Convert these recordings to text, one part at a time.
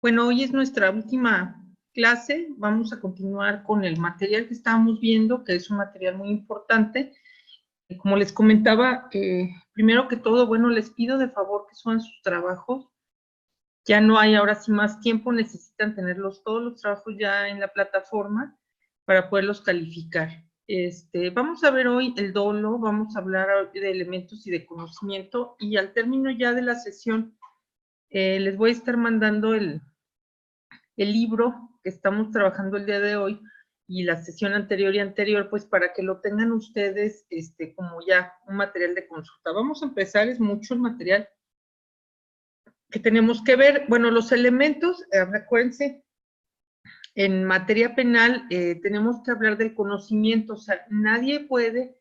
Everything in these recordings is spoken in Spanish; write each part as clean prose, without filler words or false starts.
Bueno, hoy es nuestra última clase. Vamos a continuar con el material que estábamos viendo, que es un material muy importante. Como les comentaba, primero que todo, bueno, les pido de favor que suban sus trabajos. Ya no hay ahora sí más tiempo, necesitan tenerlos todos los trabajos ya en la plataforma para poderlos calificar. Vamos a ver hoy el dolo, vamos a hablar de elementos y de conocimiento, y al término ya de la sesión, les voy a estar mandando el libro que estamos trabajando el día de hoy y la sesión anterior y anterior, pues para que lo tengan ustedes como ya un material de consulta. Vamos a empezar, es mucho el material que tenemos que ver. Bueno, los elementos, recuérdense, en materia penal tenemos que hablar del conocimiento, o sea, nadie puede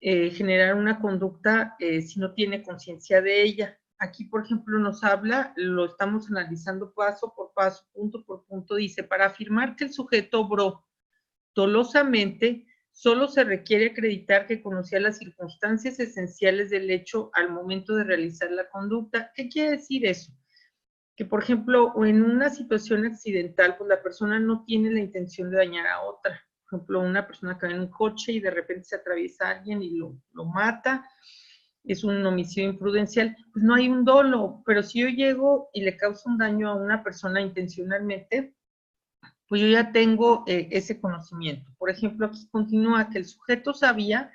generar una conducta si no tiene conciencia de ella. Aquí, por ejemplo, nos habla, lo estamos analizando paso por paso, punto por punto, dice, para afirmar que el sujeto obró dolosamente, solo se requiere acreditar que conocía las circunstancias esenciales del hecho al momento de realizar la conducta. ¿Qué quiere decir eso? Que, por ejemplo, en una situación accidental, pues la persona no tiene la intención de dañar a otra. Por ejemplo, una persona que va en un coche y de repente se atraviesa a alguien y lo mata, es un homicidio imprudencial, pues no hay un dolo, pero si yo llego y le causo un daño a una persona intencionalmente, pues yo ya tengo ese conocimiento. Por ejemplo, aquí continúa que el sujeto sabía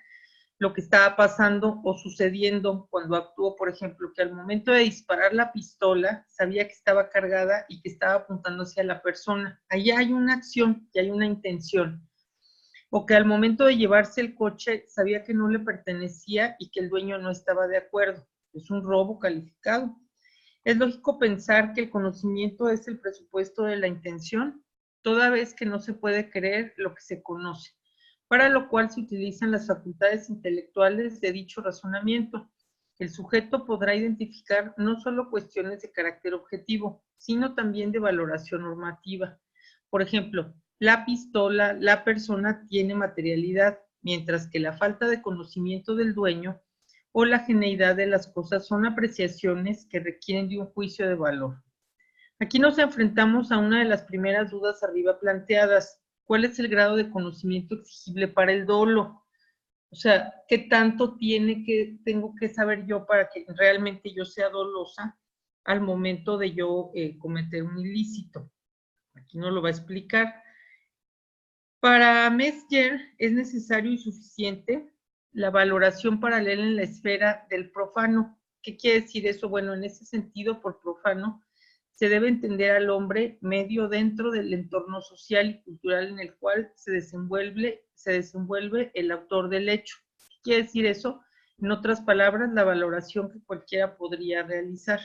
lo que estaba pasando o sucediendo cuando actuó, por ejemplo, que al momento de disparar la pistola sabía que estaba cargada y que estaba apuntando hacia la persona. Ahí hay una acción y hay una intención. O que al momento de llevarse el coche sabía que no le pertenecía y que el dueño no estaba de acuerdo. Es un robo calificado. Es lógico pensar que el conocimiento es el presupuesto de la intención, toda vez que no se puede creer lo que se conoce, para lo cual se utilizan las facultades intelectuales de dicho razonamiento. El sujeto podrá identificar no solo cuestiones de carácter objetivo, sino también de valoración normativa. Por ejemplo, la pistola, la persona tiene materialidad, mientras que la falta de conocimiento del dueño o la geneidad de las cosas son apreciaciones que requieren de un juicio de valor. Aquí nos enfrentamos a una de las primeras dudas arriba planteadas. ¿Cuál es el grado de conocimiento exigible para el dolo? O sea, ¿qué tanto tengo que saber yo para que realmente yo sea dolosa al momento de yo cometer un ilícito? Aquí nos lo va a explicar. Para Mesger es necesario y suficiente la valoración paralela en la esfera del profano. ¿Qué quiere decir eso? Bueno, en ese sentido, por profano, se debe entender al hombre medio dentro del entorno social y cultural en el cual se desenvuelve el autor del hecho. ¿Qué quiere decir eso? En otras palabras, la valoración que cualquiera podría realizar.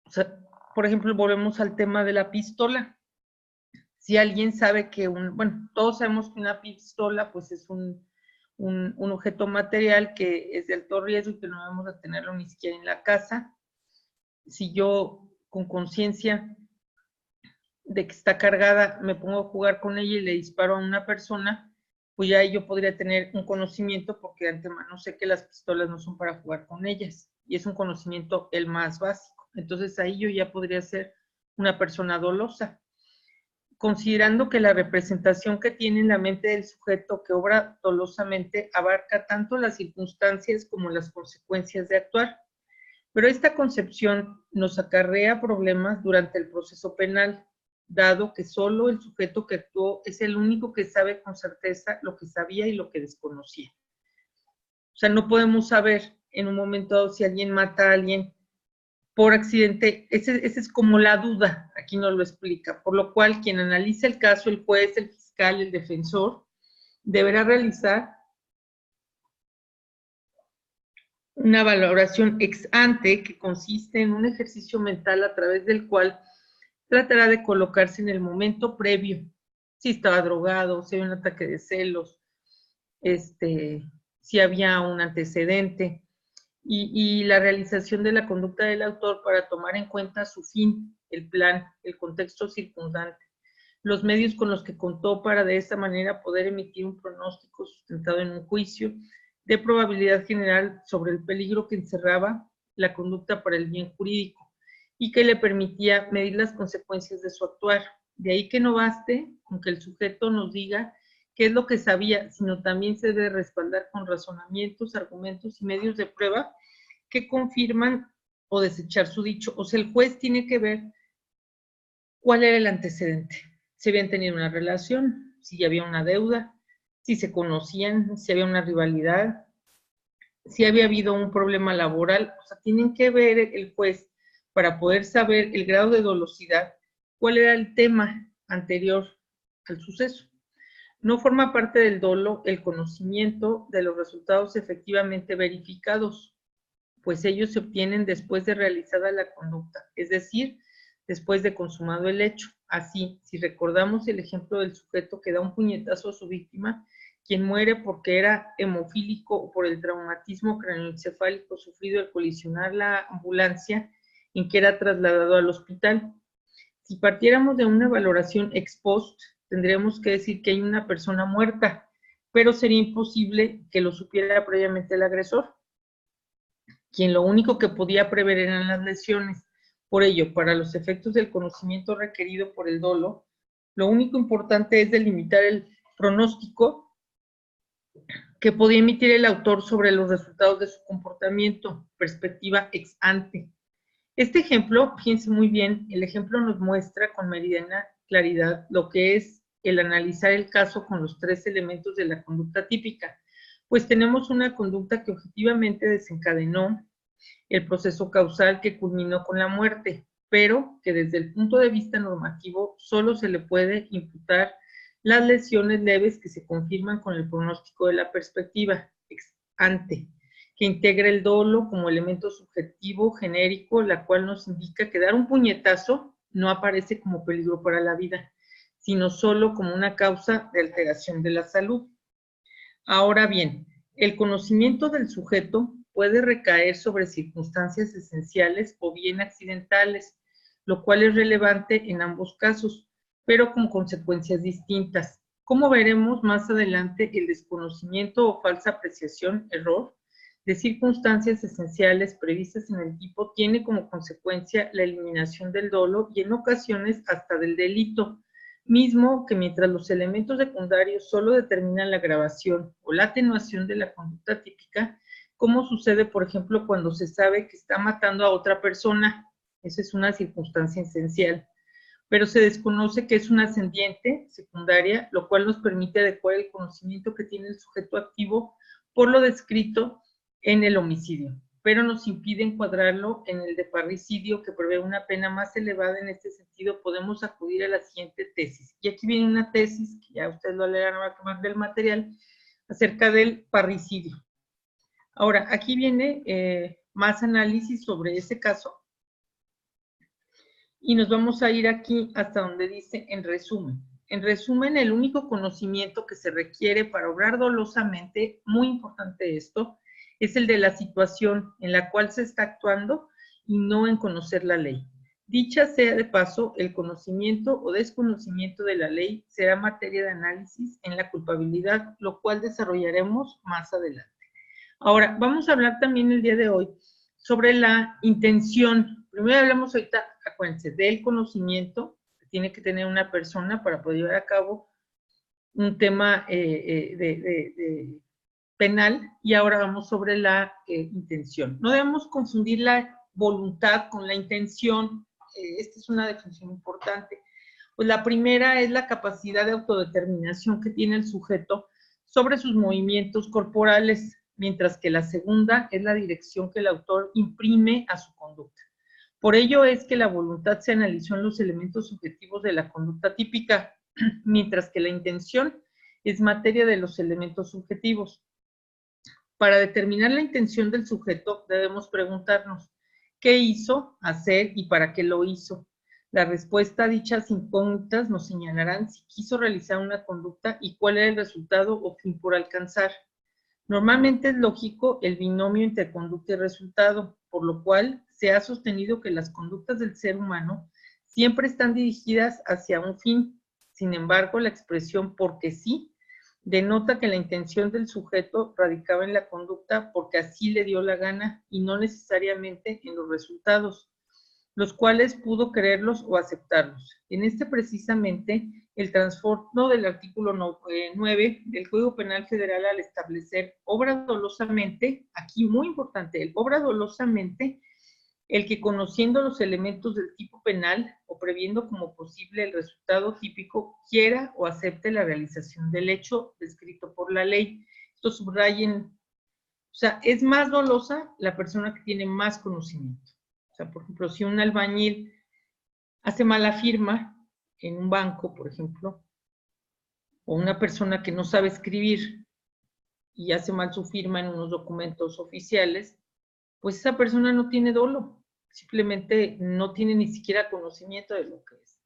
O sea, por ejemplo, volvemos al tema de la pistola. Si alguien sabe que bueno, todos sabemos que una pistola pues es un objeto material que es de alto riesgo y que no debemos de tenerlo ni siquiera en la casa. Si yo con conciencia de que está cargada me pongo a jugar con ella y le disparo a una persona, pues ya yo podría tener un conocimiento porque de antemano sé que las pistolas no son para jugar con ellas y es un conocimiento el más básico. Entonces ahí yo ya podría ser una persona dolosa, considerando que la representación que tiene en la mente del sujeto que obra dolosamente abarca tanto las circunstancias como las consecuencias de actuar. Pero esta concepción nos acarrea problemas durante el proceso penal, dado que solo el sujeto que actuó es el único que sabe con certeza lo que sabía y lo que desconocía. O sea, no podemos saber en un momento dado si alguien mata a alguien por accidente. Esa es como la duda, aquí nos lo explica, por lo cual quien analiza el caso, el juez, el fiscal, el defensor, deberá realizar una valoración ex ante que consiste en un ejercicio mental a través del cual tratará de colocarse en el momento previo, si estaba drogado, si había un ataque de celos, si había un antecedente, y la realización de la conducta del autor para tomar en cuenta su fin, el plan, el contexto circundante, los medios con los que contó para de esta manera poder emitir un pronóstico sustentado en un juicio de probabilidad general sobre el peligro que encerraba la conducta para el bien jurídico. y que le permitía medir las consecuencias de su actuar. De ahí que no baste con que el sujeto nos diga qué es lo que sabía, sino también se debe respaldar con razonamientos, argumentos y medios de prueba que confirman o desechar su dicho. O sea, el juez tiene que ver cuál era el antecedente, si habían tenido una relación, si había una deuda, si se conocían, si había una rivalidad, si había habido un problema laboral. O sea, tienen que ver el juez para poder saber el grado de dolosidad, cuál era el tema anterior al suceso. No forma parte del dolo el conocimiento de los resultados efectivamente verificados, pues ellos se obtienen después de realizada la conducta, es decir, después de consumado el hecho. Así, si recordamos el ejemplo del sujeto que da un puñetazo a su víctima, quien muere porque era hemofílico o por el traumatismo craneoencefálico sufrido al colisionar la ambulancia en que era trasladado al hospital. Si partiéramos de una valoración ex post, tendríamos que decir que hay una persona muerta, pero sería imposible que lo supiera previamente el agresor, quien lo único que podía prever eran las lesiones. Por ello, para los efectos del conocimiento requerido por el dolo, lo único importante es delimitar el pronóstico que podía emitir el autor sobre los resultados de su comportamiento, perspectiva ex ante. Este ejemplo, fíjense muy bien, el ejemplo nos muestra con meridiana claridad lo que es el analizar el caso con los tres elementos de la conducta típica, pues tenemos una conducta que objetivamente desencadenó el proceso causal que culminó con la muerte, pero que desde el punto de vista normativo solo se le puede imputar las lesiones leves que se confirman con el pronóstico de la perspectiva ex ante, que integra el dolo como elemento subjetivo genérico, la cual nos indica que dar un puñetazo no aparece como peligro para la vida, sino solo como una causa de alteración de la salud. Ahora bien, el conocimiento del sujeto puede recaer sobre circunstancias esenciales o bien accidentales, lo cual es relevante en ambos casos, pero con consecuencias distintas. Como veremos más adelante, el desconocimiento o falsa apreciación, error, de circunstancias esenciales previstas en el tipo tiene como consecuencia la eliminación del dolo y en ocasiones hasta del delito, mismo que mientras los elementos secundarios solo determinan la agravación o la atenuación de la conducta típica, como sucede, por ejemplo, cuando se sabe que está matando a otra persona. Esa es una circunstancia esencial, pero se desconoce que es una ascendiente secundaria, lo cual nos permite adecuar el conocimiento que tiene el sujeto activo por lo descrito en el homicidio, pero nos impide encuadrarlo en el de parricidio, que prevé una pena más elevada. En este sentido, podemos acudir a la siguiente tesis. Y aquí viene una tesis, que ya ustedes lo leerán ahora que más del material, acerca del parricidio. Ahora, aquí viene más análisis sobre ese caso, y nos vamos a ir aquí hasta donde dice en resumen. En resumen, el único conocimiento que se requiere para obrar dolosamente, muy importante esto, es el de la situación en la cual se está actuando y no en conocer la ley. Dicha sea de paso, el conocimiento o desconocimiento de la ley será materia de análisis en la culpabilidad, lo cual desarrollaremos más adelante. Ahora, vamos a hablar también el día de hoy sobre la intención. Primero hablamos ahorita, acuérdense, del conocimiento que tiene que tener una persona para poder llevar a cabo un tema penal, y ahora vamos sobre la intención. No debemos confundir la voluntad con la intención. Esta es una definición importante. Pues la primera es la capacidad de autodeterminación que tiene el sujeto sobre sus movimientos corporales, mientras que la segunda es la dirección que el autor imprime a su conducta. Por ello es que la voluntad se analizó en los elementos subjetivos de la conducta típica, mientras que la intención es materia de los elementos subjetivos. Para determinar la intención del sujeto debemos preguntarnos qué hizo, hacer y para qué lo hizo. La respuesta a dichas incógnitas nos señalarán si quiso realizar una conducta y cuál era el resultado o fin por alcanzar. Normalmente es lógico el binomio entre conducta y resultado, por lo cual se ha sostenido que las conductas del ser humano siempre están dirigidas hacia un fin. Sin embargo, la expresión porque sí denota que la intención del sujeto radicaba en la conducta porque así le dio la gana y no necesariamente en los resultados. los cuales pudo creerlos o aceptarlos. En este precisamente el trasfondo del artículo 9 del Código Penal Federal al establecer obra dolosamente, aquí muy importante, el obra dolosamente, el que conociendo los elementos del tipo penal o previendo como posible el resultado típico, quiera o acepte la realización del hecho descrito por la ley. Esto subrayen, o sea, es más dolosa la persona que tiene más conocimiento. O sea, por ejemplo, si un albañil hace mala firma en un banco, por ejemplo, o una persona que no sabe escribir y hace mal su firma en unos documentos oficiales, pues esa persona no tiene dolo, simplemente no tiene ni siquiera conocimiento de lo que es.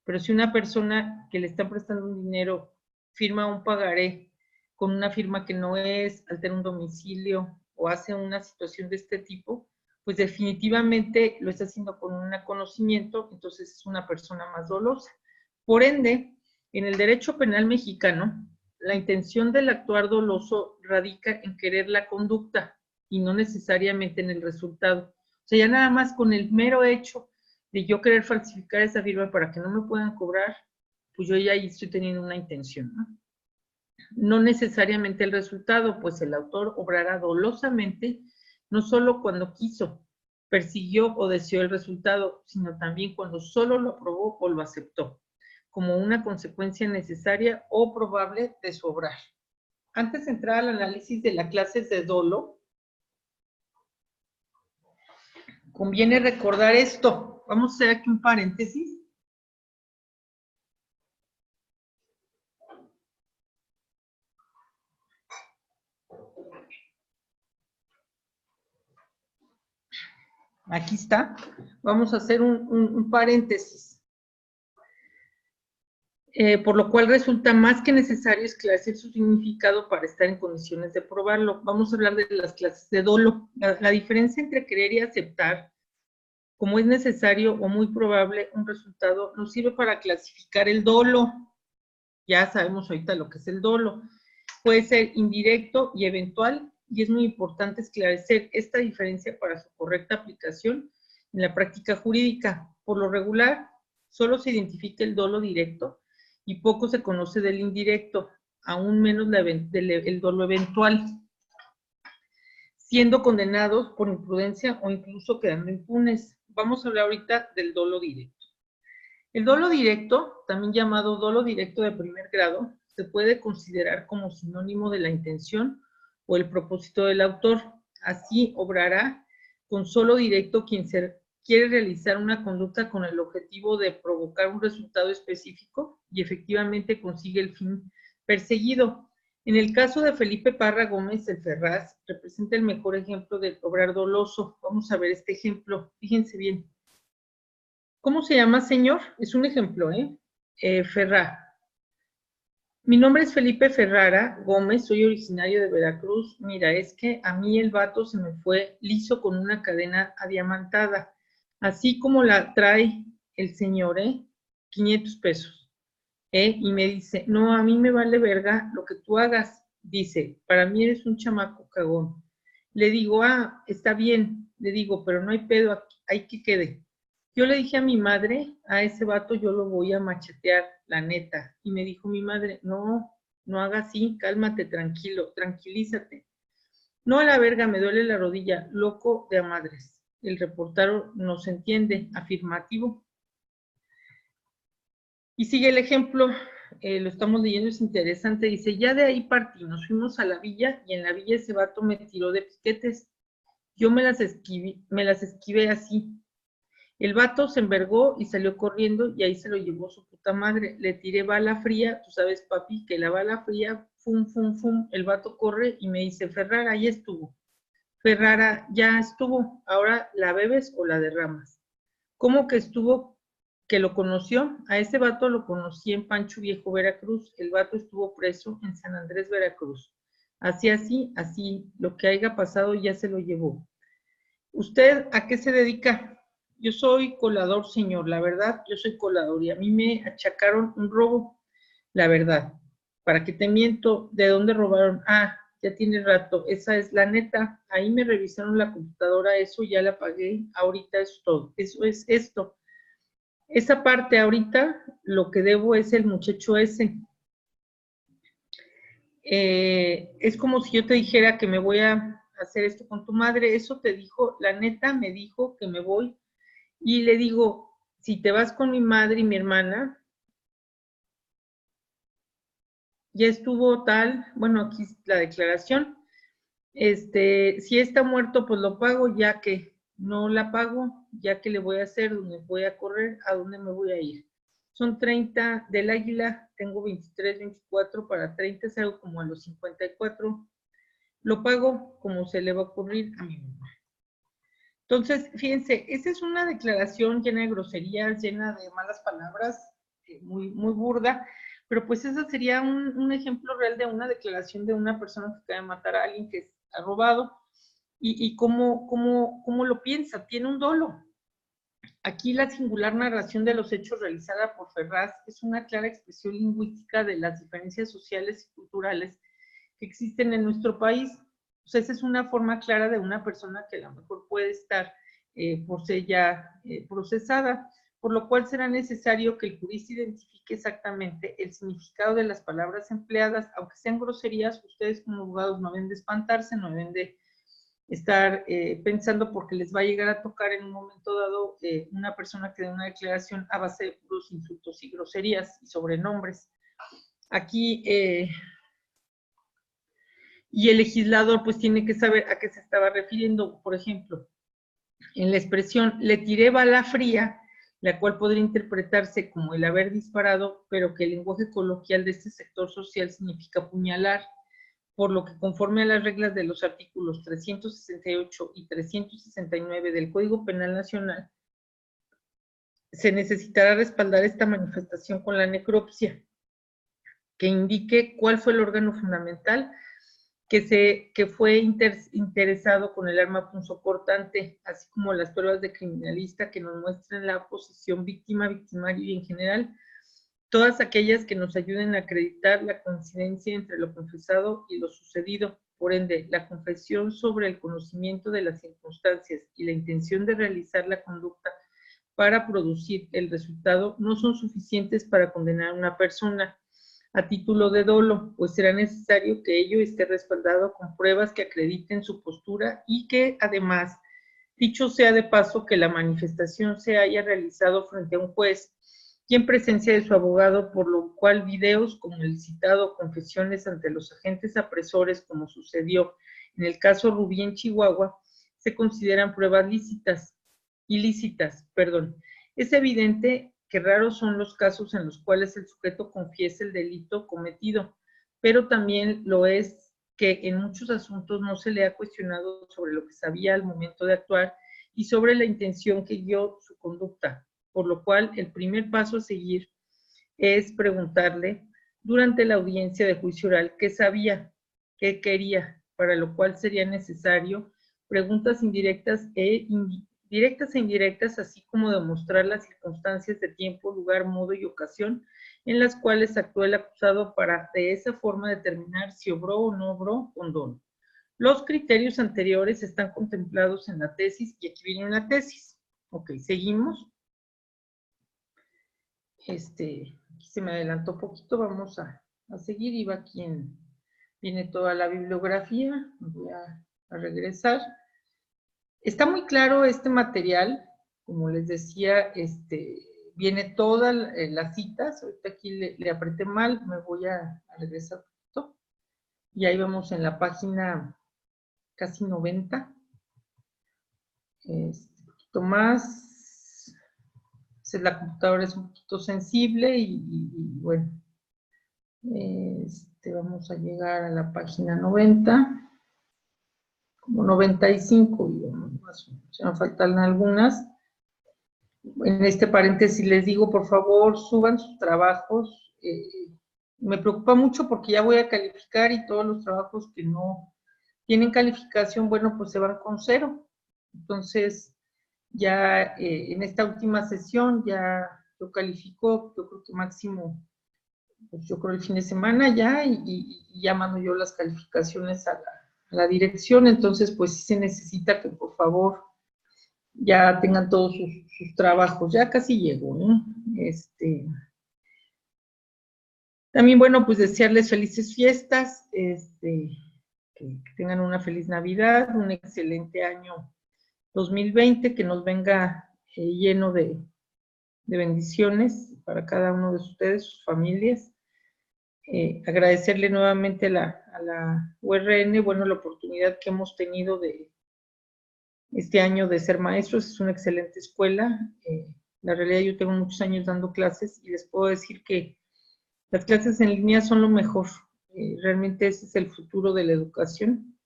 Pero si una persona que le está prestando un dinero firma un pagaré con una firma que no es, altera un domicilio o hace una situación de este tipo, pues definitivamente lo está haciendo con un conocimiento, entonces es una persona más dolosa. Por ende, en el derecho penal mexicano, la intención del actuar doloso radica en querer la conducta y no necesariamente en el resultado. O sea, ya nada más con el mero hecho de yo querer falsificar esa firma para que no me puedan cobrar, pues yo ya ahí estoy teniendo una intención, ¿no? No necesariamente el resultado, pues el autor obrará dolosamente, no solo cuando quiso, persiguió o deseó el resultado, sino también cuando solo lo aprobó o lo aceptó, como una consecuencia necesaria o probable de su obrar. Antes de entrar al análisis de las clases de dolo, conviene recordar esto. Vamos a hacer aquí un paréntesis. Aquí está. Vamos a hacer un paréntesis. Por lo cual resulta más que necesario esclarecer su significado para estar en condiciones de probarlo. Vamos a hablar de las clases de dolo. La diferencia entre creer y aceptar, como es necesario o muy probable un resultado, nos sirve para clasificar el dolo. Ya sabemos ahorita lo que es el dolo. Puede ser indirecto y eventual, y es muy importante esclarecer esta diferencia para su correcta aplicación en la práctica jurídica. Por lo regular, solo se identifica el dolo directo y poco se conoce del indirecto, aún menos el dolo eventual, siendo condenados por imprudencia o incluso quedando impunes. Vamos a hablar ahorita del dolo directo. El dolo directo, también llamado dolo directo de primer grado, se puede considerar como sinónimo de la intención o el propósito del autor. Así obrará con solo directo quien quiere realizar una conducta con el objetivo de provocar un resultado específico y efectivamente consigue el fin perseguido. En el caso de Felipe Parra Gómez, el Ferraz representa el mejor ejemplo de obrar doloso. Vamos a ver este ejemplo. Fíjense bien. ¿Cómo se llama, señor? Es un ejemplo, Ferrá. Mi nombre es Felipe Ferrara Gómez, soy originario de Veracruz. Mira, es que a mí el vato se me fue liso con una cadena adiamantada, así como la trae el señor, 500 pesos. Y me dice, no, a mí me vale verga lo que tú hagas. Dice, para mí eres un chamaco cagón. Le digo, está bien. Le digo, pero no hay pedo aquí, hay que quede. Yo le dije a mi madre, a ese vato yo lo voy a machetear, la neta. Y me dijo mi madre, no, no haga así, cálmate, tranquilo, tranquilízate. No, a la verga, me duele la rodilla, loco de a madres. El reportero no se entiende, afirmativo. Y sigue el ejemplo, lo estamos leyendo, es interesante. Dice, ya de ahí partí, nos fuimos a la villa y en la villa ese vato me tiró de piquetes. Yo me las esquivé así. El vato se envergó y salió corriendo y ahí se lo llevó su puta madre. Le tiré bala fría, tú sabes, papi, que la bala fría, fum, fum, fum, el vato corre y me dice, Ferrara, ya estuvo. Ferrara, ya estuvo, ahora la bebes o la derramas. ¿Cómo que estuvo? Que lo conoció, a ese vato lo conocí en Pancho Viejo, Veracruz. El vato estuvo preso en San Andrés, Veracruz. Así, lo que haya pasado ya se lo llevó. ¿Usted a qué se dedica? Yo soy colador, señor, la verdad, yo soy colador y a mí me achacaron un robo, la verdad. ¿Para qué te miento? ¿De dónde robaron? ya tiene rato, esa es la neta. Ahí me revisaron la computadora, eso ya la pagué, ahorita es todo, eso es esto. Esa parte ahorita, lo que debo es el muchacho ese. Es como si yo te dijera que me voy a hacer esto con tu madre, eso te dijo, la neta me dijo que me voy, y le digo, si te vas con mi madre y mi hermana, ya estuvo tal, bueno, aquí la declaración, si está muerto, pues lo pago, ya que no la pago, ya que le voy a hacer, dónde voy a correr, a dónde me voy a ir. Son 30 del Águila, tengo 23, 24, para 30 salgo como a los 54, lo pago como se le va a ocurrir a mi mamá. Entonces, fíjense, esa es una declaración llena de groserías, llena de malas palabras, muy, muy burda, pero pues ese sería un ejemplo real de una declaración de una persona que acaba de matar a alguien que ha robado y cómo lo piensa, tiene un dolo. Aquí la singular narración de los hechos realizada por Ferraz es una clara expresión lingüística de las diferencias sociales y culturales que existen en nuestro país. O sea, esa es una forma clara de una persona que a lo mejor puede estar por ser ya procesada, por lo cual será necesario que el jurista identifique exactamente el significado de las palabras empleadas, aunque sean groserías, ustedes como abogados no deben de espantarse, no deben de estar pensando porque les va a llegar a tocar en un momento dado una persona que dé una declaración a base de puros insultos y groserías y sobrenombres. Aquí y el legislador pues tiene que saber a qué se estaba refiriendo. Por ejemplo, en la expresión le tiré bala fría, la cual podría interpretarse como el haber disparado, pero que el lenguaje coloquial de este sector social significa apuñalar, por lo que conforme a las reglas de los artículos 368 y 369 del Código Penal Nacional, se necesitará respaldar esta manifestación con la necropsia, que indique cuál fue el órgano fundamental que fue interesado con el arma punzocortante, así como las pruebas de criminalista que nos muestran la posición víctima, victimario y en general, todas aquellas que nos ayuden a acreditar la coincidencia entre lo confesado y lo sucedido. Por ende, la confesión sobre el conocimiento de las circunstancias y la intención de realizar la conducta para producir el resultado no son suficientes para condenar a una persona a título de dolo, pues será necesario que ello esté respaldado con pruebas que acrediten su postura y que además, dicho sea de paso, que la manifestación se haya realizado frente a un juez y en presencia de su abogado, por lo cual videos como el citado, confesiones ante los agentes apresores, como sucedió en el caso Rubí en Chihuahua, se consideran pruebas ilícitas. Es evidente que raros son los casos en los cuales el sujeto confiesa el delito cometido, pero también lo es que en muchos asuntos no se le ha cuestionado sobre lo que sabía al momento de actuar y sobre la intención que guió su conducta, por lo cual el primer paso a seguir es preguntarle durante la audiencia de juicio oral qué sabía, qué quería, para lo cual sería necesario preguntas directas e indirectas, así como demostrar las circunstancias de tiempo, lugar, modo y ocasión en las cuales actuó el acusado para de esa forma determinar si obró o no obró con dolo. Los criterios anteriores están contemplados en la tesis y aquí viene la tesis. Ok, seguimos. Aquí se me adelantó un poquito, vamos a seguir, y va aquí viene toda la bibliografía, voy a regresar. Está muy claro este material, como les decía, viene todas las citas, ahorita aquí le apreté mal, me voy a regresar un poquito, y ahí vamos en la página casi 90, un poquito más, la computadora es un poquito sensible y bueno, vamos a llegar a la página 90, como 95, digamos, se me faltan algunas. En este paréntesis les digo, por favor, suban sus trabajos. Me preocupa mucho porque ya voy a calificar y todos los trabajos que no tienen calificación, bueno, pues se van con 0. Entonces, ya en esta última sesión ya yo califico, yo creo que máximo pues yo creo el fin de semana ya, y ya mando yo las calificaciones a la dirección. Entonces pues sí se necesita que por favor ya tengan todos sus trabajos. Ya casi llegó, ¿no? También, bueno, pues desearles felices fiestas, que tengan una feliz Navidad, un excelente año 2020, que nos venga lleno de bendiciones para cada uno de ustedes, sus familias. Agradecerle nuevamente a la URN, bueno, la oportunidad que hemos tenido de este año de ser maestros. Es una excelente escuela. La realidad, yo tengo muchos años dando clases y les puedo decir que las clases en línea son lo mejor. Realmente ese es el futuro de la educación.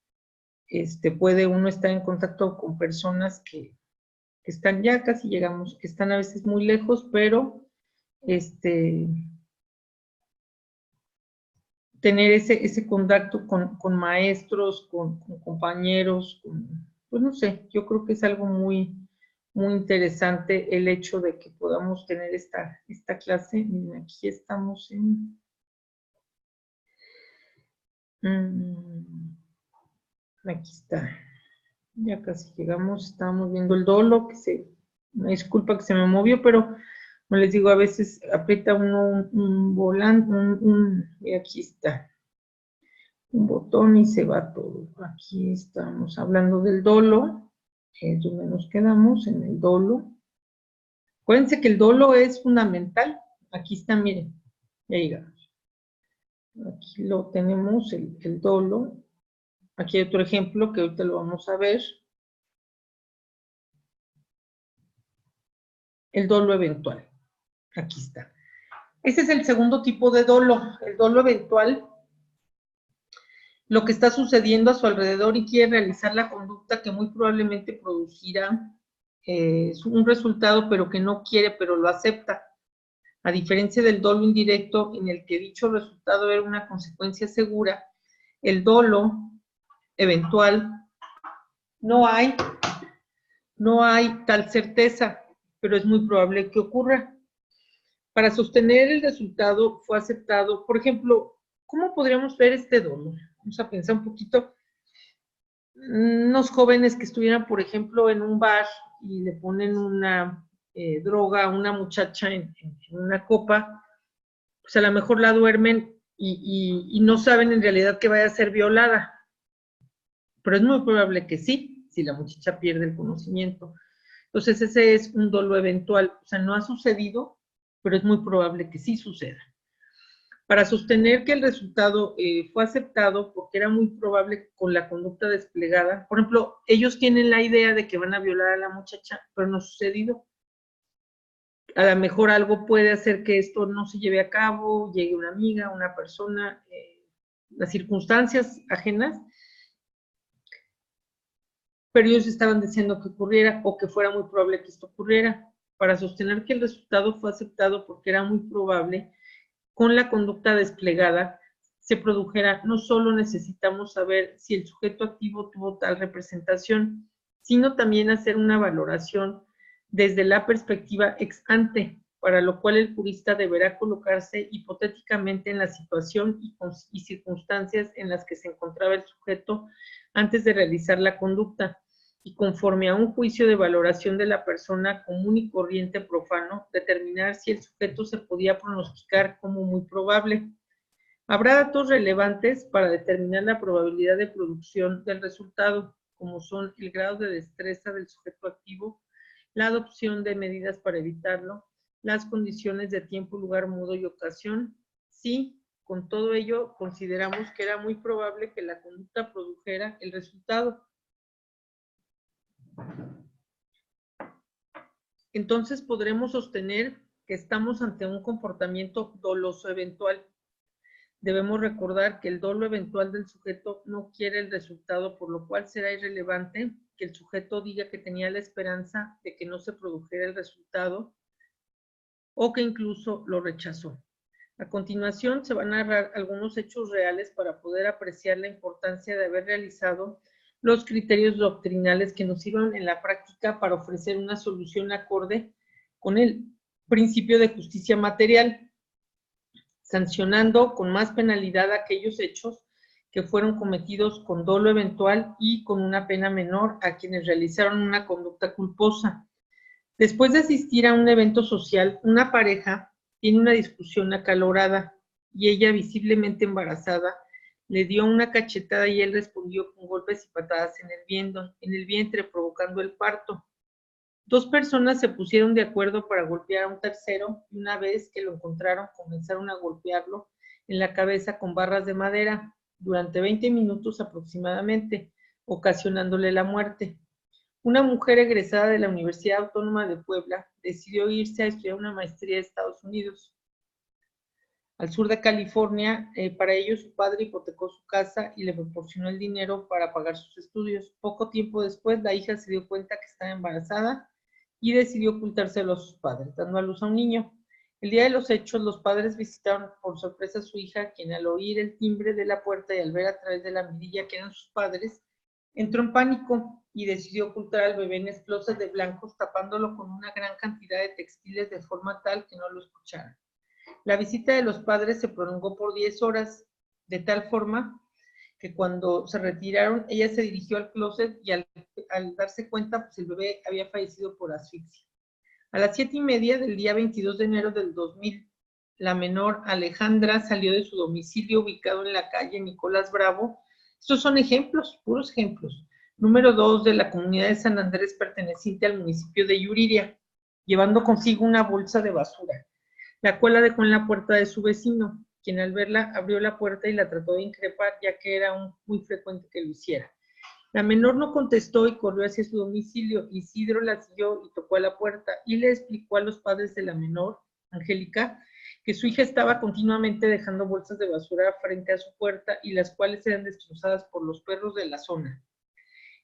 Puede uno estar en contacto con personas que están, ya casi llegamos, que están a veces muy lejos, pero tener ese contacto con maestros, con compañeros, pues no sé, yo creo que es algo muy, muy interesante el hecho de que podamos tener esta clase. Miren, aquí estamos en... aquí está, ya casi llegamos. Estábamos viendo el dolo, una disculpa que se me movió, pero como les digo, a veces aprieta uno un volante, y aquí está, un botón y se va todo. Aquí estamos hablando del dolo, es donde nos quedamos, en el dolo. Acuérdense que el dolo es fundamental. Aquí está, miren, ya llegamos. Aquí lo tenemos, el dolo. Aquí hay otro ejemplo que ahorita lo vamos a ver. El dolo eventual. Aquí está. Ese es el segundo tipo de dolo, el dolo eventual. Lo que está sucediendo a su alrededor y quiere realizar la conducta que muy probablemente producirá un resultado, pero que no quiere, pero lo acepta. A diferencia del dolo indirecto, en el que dicho resultado era una consecuencia segura, el dolo eventual no hay tal certeza, pero es muy probable que ocurra. Para sostener el resultado fue aceptado. Por ejemplo, ¿cómo podríamos ver este dolo? Vamos a pensar un poquito. Unos jóvenes que estuvieran, por ejemplo, en un bar y le ponen una droga a una muchacha en una copa, pues a lo mejor la duermen y no saben en realidad que vaya a ser violada. Pero es muy probable que sí, si la muchacha pierde el conocimiento. Entonces ese es un dolo eventual. O sea, no ha sucedido, pero es muy probable que sí suceda. Para sostener que el resultado fue aceptado porque era muy probable con la conducta desplegada. Por ejemplo, ellos tienen la idea de que van a violar a la muchacha, pero no ha sucedido. A lo mejor algo puede hacer que esto no se lleve a cabo, llegue una amiga, una persona, las circunstancias ajenas, pero ellos estaban deseando que ocurriera o que fuera muy probable que esto ocurriera. Para sostener que el resultado fue aceptado porque era muy probable, con la conducta desplegada se produjera, no solo necesitamos saber si el sujeto activo tuvo tal representación, sino también hacer una valoración desde la perspectiva ex ante, para lo cual el jurista deberá colocarse hipotéticamente en la situación y circunstancias en las que se encontraba el sujeto antes de realizar la conducta, y conforme a un juicio de valoración de la persona común y corriente profano, determinar si el sujeto se podía pronosticar como muy probable. Habrá datos relevantes para determinar la probabilidad de producción del resultado, como son el grado de destreza del sujeto activo, la adopción de medidas para evitarlo, las condiciones de tiempo, lugar, modo y ocasión. Sí, con todo ello consideramos que era muy probable que la conducta produjera el resultado. Entonces podremos sostener que estamos ante un comportamiento doloso eventual. Debemos recordar que el dolo eventual del sujeto no quiere el resultado, por lo cual será irrelevante que el sujeto diga que tenía la esperanza de que no se produjera el resultado o que incluso lo rechazó. A continuación se van a narrar algunos hechos reales para poder apreciar la importancia de haber realizado los criterios doctrinales que nos sirvan en la práctica para ofrecer una solución acorde con el principio de justicia material. sancionando con más penalidad aquellos hechos que fueron cometidos con dolo eventual y con una pena menor a quienes realizaron una conducta culposa. Después de asistir a un evento social, una pareja tiene una discusión acalorada y ella, visiblemente embarazada, le dio una cachetada y él respondió con golpes y patadas en el vientre, provocando el parto. Dos personas se pusieron de acuerdo para golpear a un tercero y una vez que lo encontraron comenzaron a golpearlo en la cabeza con barras de madera durante 20 minutos aproximadamente, ocasionándole la muerte. Una mujer egresada de la Universidad Autónoma de Puebla decidió irse a estudiar una maestría de Estados Unidos, al sur de California. Para ello, su padre hipotecó su casa y le proporcionó el dinero para pagar sus estudios. Poco tiempo después, la hija se dio cuenta que estaba embarazada y decidió ocultárselo a sus padres, dando a luz a un niño. El día de los hechos, los padres visitaron por sorpresa a su hija, quien al oír el timbre de la puerta y al ver a través de la mirilla que eran sus padres, entró en pánico y decidió ocultar al bebé en esclusas de blancos, tapándolo con una gran cantidad de textiles de forma tal que no lo escucharan. La visita de los padres se prolongó por 10 horas, de tal forma que cuando se retiraron, ella se dirigió al closet y al darse cuenta, pues el bebé había fallecido por asfixia. A las 7:30 del día 22 de enero del 2000, la menor Alejandra salió de su domicilio ubicado en la calle Nicolás Bravo. Estos son ejemplos, puros ejemplos. Número 2 de la comunidad de San Andrés, perteneciente al municipio de Yuriria, llevando consigo una bolsa de basura, la cual la dejó en la puerta de su vecino, quien al verla abrió la puerta y la trató de increpar, ya que era muy frecuente que lo hiciera. La menor no contestó y corrió hacia su domicilio. Isidro la siguió y tocó a la puerta y le explicó a los padres de la menor, Angélica, que su hija estaba continuamente dejando bolsas de basura frente a su puerta y las cuales eran destrozadas por los perros de la zona,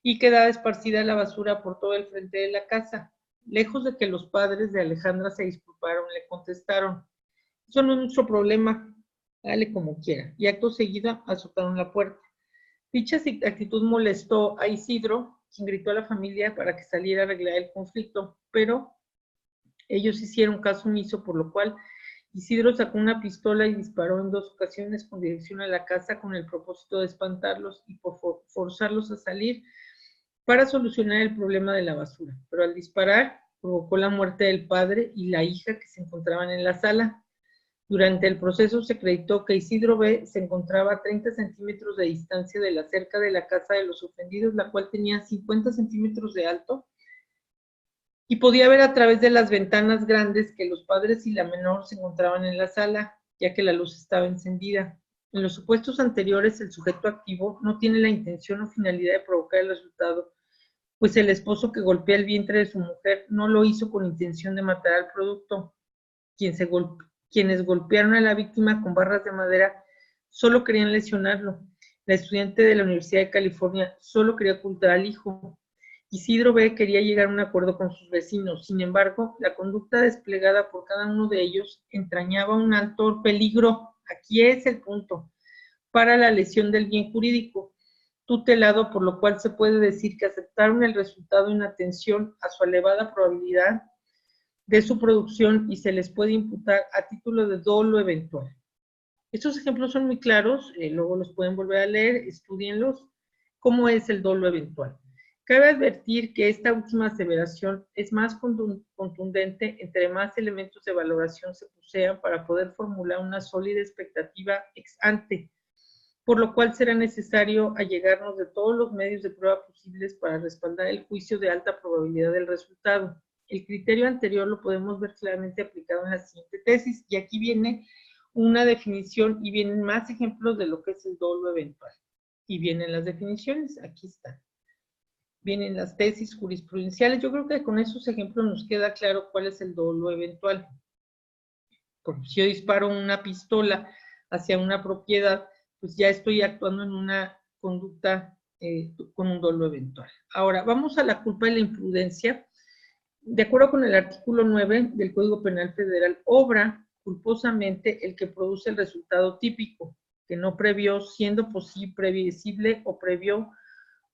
y quedaba esparcida la basura por todo el frente de la casa. Lejos de que los padres de Alejandra se disculparon, le contestaron: eso no es nuestro problema, dale como quiera. Y acto seguido azotaron la puerta. Dicha actitud molestó a Isidro, quien gritó a la familia para que saliera a arreglar el conflicto, pero ellos hicieron caso omiso, por lo cual Isidro sacó una pistola y disparó en 2 ocasiones con dirección a la casa con el propósito de espantarlos y por forzarlos a salir para solucionar el problema de la basura. Pero al disparar provocó la muerte del padre y la hija, que se encontraban en la sala. Durante el proceso se acreditó que Isidro B. se encontraba a 30 centímetros de distancia de la cerca de la casa de los ofendidos, la cual tenía 50 centímetros de alto, y podía ver a través de las ventanas grandes que los padres y la menor se encontraban en la sala, ya que la luz estaba encendida. En los supuestos anteriores, el sujeto activo no tiene la intención o finalidad de provocar el resultado, pues el esposo que golpea el vientre de su mujer no lo hizo con intención de matar al producto. Quienes golpearon a la víctima con barras de madera solo querían lesionarlo. La estudiante de la Universidad de California solo quería ocultar al hijo. Isidro B. quería llegar a un acuerdo con sus vecinos. Sin embargo, la conducta desplegada por cada uno de ellos entrañaba un alto peligro, aquí es el punto, para la lesión del bien jurídico tutelado, por lo cual se puede decir que aceptaron el resultado en atención a su elevada probabilidad de su producción y se les puede imputar a título de dolo eventual. Estos ejemplos son muy claros, luego los pueden volver a leer, estudienlos. ¿Cómo es el dolo eventual? Cabe advertir que esta última aseveración es más contundente entre más elementos de valoración se posean para poder formular una sólida expectativa ex ante, por lo cual será necesario allegarnos de todos los medios de prueba posibles para respaldar el juicio de alta probabilidad del resultado. El criterio anterior lo podemos ver claramente aplicado en la siguiente tesis, y aquí viene una definición y vienen más ejemplos de lo que es el dolo eventual. Y vienen las definiciones, aquí están. Vienen las tesis jurisprudenciales. Yo creo que con esos ejemplos nos queda claro cuál es el dolo eventual. Porque si yo disparo una pistola hacia una propiedad, pues ya estoy actuando en una conducta con un dolo eventual. Ahora, vamos a la culpa y la imprudencia. De acuerdo con el artículo 9 del Código Penal Federal, obra culposamente el que produce el resultado típico, que no previó, siendo posible, previsible o previó,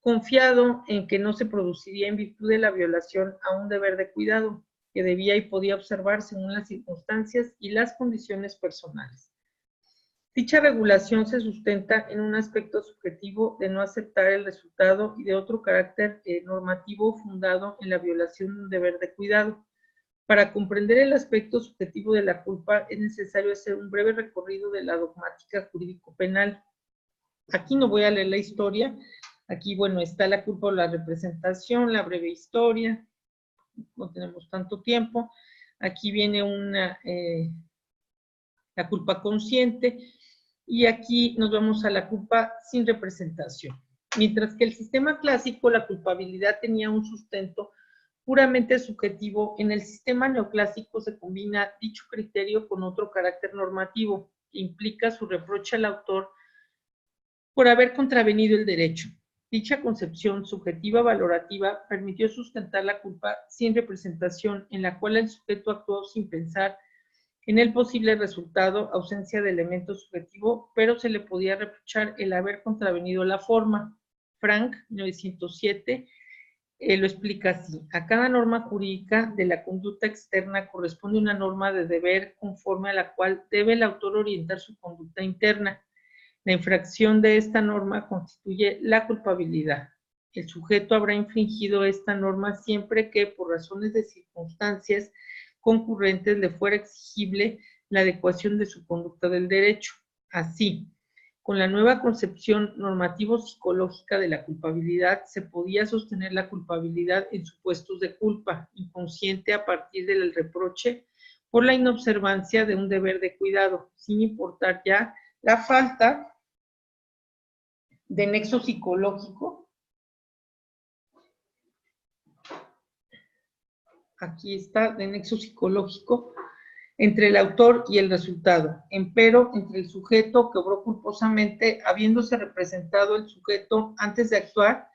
confiado en que no se produciría en virtud de la violación a un deber de cuidado, que debía y podía observar según las circunstancias y las condiciones personales. Dicha regulación se sustenta en un aspecto subjetivo de no aceptar el resultado y de otro carácter normativo fundado en la violación de un deber de cuidado. Para comprender el aspecto subjetivo de la culpa es necesario hacer un breve recorrido de la dogmática jurídico-penal. Aquí no voy a leer la historia, aquí, bueno, está la culpa o la representación, la breve historia, no tenemos tanto tiempo. Aquí viene la culpa consciente, y aquí nos vamos a la culpa sin representación. Mientras que el sistema clásico, la culpabilidad tenía un sustento puramente subjetivo, en el sistema neoclásico se combina dicho criterio con otro carácter normativo, que implica su reproche al autor por haber contravenido el derecho. Dicha concepción subjetiva valorativa permitió sustentar la culpa sin representación, en la cual el sujeto actuó sin pensar en el posible resultado, ausencia de elemento subjetivo, pero se le podía reprochar el haber contravenido la forma. Frank, 1907, lo explica así: a cada norma jurídica de la conducta externa corresponde una norma de deber conforme a la cual debe el autor orientar su conducta interna. La infracción de esta norma constituye la culpabilidad. El sujeto habrá infringido esta norma siempre que, por razones de circunstancias concurrentes, le fuera exigible la adecuación de su conducta del derecho. Así, con la nueva concepción normativo-psicológica de la culpabilidad, se podía sostener la culpabilidad en supuestos de culpa inconsciente a partir del reproche por la inobservancia de un deber de cuidado, sin importar ya la falta de nexo psicológico. Aquí está, de nexo psicológico entre el autor y el resultado, empero entre el sujeto que obró culposamente, habiéndose representado el sujeto antes de actuar,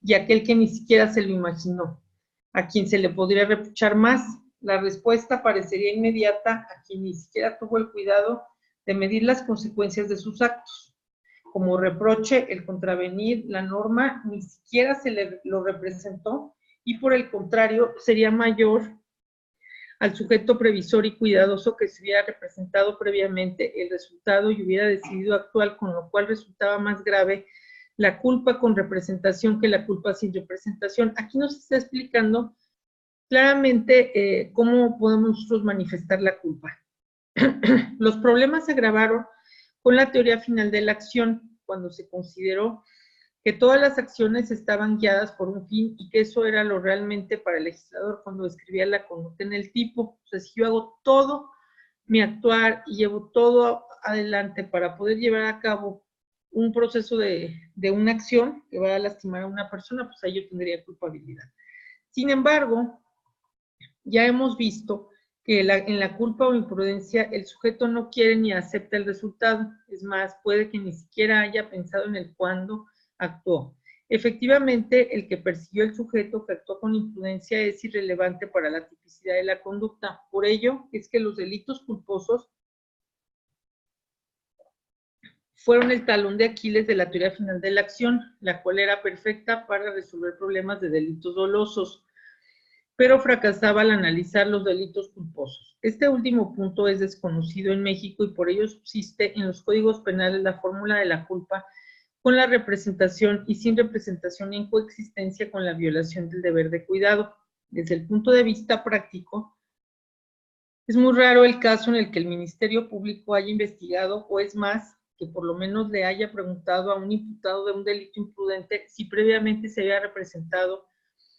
y aquel que ni siquiera se lo imaginó, a quien se le podría reprochar más. La respuesta parecería inmediata a quien ni siquiera tuvo el cuidado de medir las consecuencias de sus actos. Como reproche, el contravenir la norma ni siquiera se le lo representó, y por el contrario sería mayor al sujeto previsor y cuidadoso que se hubiera representado previamente el resultado y hubiera decidido actuar, con lo cual resultaba más grave la culpa con representación que la culpa sin representación. Aquí nos está explicando claramente cómo podemos nosotros manifestar la culpa. Los problemas se agravaron con la teoría final de la acción, cuando se consideró que todas las acciones estaban guiadas por un fin y que eso era lo realmente para el legislador cuando describía la conducta en el tipo. O sea, si yo hago todo mi actuar y llevo todo adelante para poder llevar a cabo un proceso de una acción que va a lastimar a una persona, pues ahí yo tendría culpabilidad. Sin embargo, ya hemos visto que en la culpa o imprudencia el sujeto no quiere ni acepta el resultado. Es más, puede que ni siquiera haya pensado en el cuándo actuó. Efectivamente, el que persiguió el sujeto que actuó con imprudencia es irrelevante para la tipicidad de la conducta. Por ello, es que los delitos culposos fueron el talón de Aquiles de la teoría final de la acción, la cual era perfecta para resolver problemas de delitos dolosos, pero fracasaba al analizar los delitos culposos. Este último punto es desconocido en México y por ello subsiste en los códigos penales la fórmula de la culpa con la representación y sin representación en coexistencia con la violación del deber de cuidado. Desde el punto de vista práctico, es muy raro el caso en el que el Ministerio Público haya investigado, o es más, que por lo menos le haya preguntado a un imputado de un delito imprudente si previamente se había representado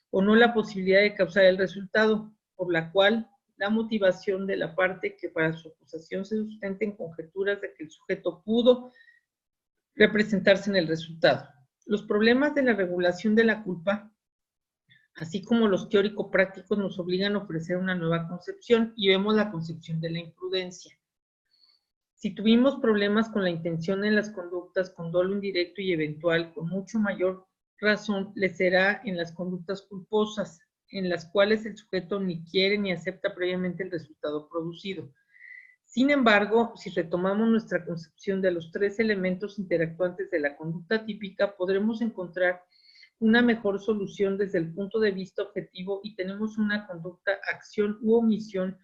o no la posibilidad de causar el resultado, por la cual la motivación de la parte que para su acusación se sustenta en conjeturas de que el sujeto pudo representarse en el resultado. Los problemas de la regulación de la culpa, así como los teórico-prácticos, nos obligan a ofrecer una nueva concepción, y vemos la concepción de la imprudencia. Si tuvimos problemas con la intención en las conductas, con dolo indirecto y eventual, con mucho mayor razón le será en las conductas culposas, en las cuales el sujeto ni quiere ni acepta previamente el resultado producido. Sin embargo, si retomamos nuestra concepción de los tres elementos interactuantes de la conducta típica, podremos encontrar una mejor solución desde el punto de vista objetivo y tenemos una conducta, acción u omisión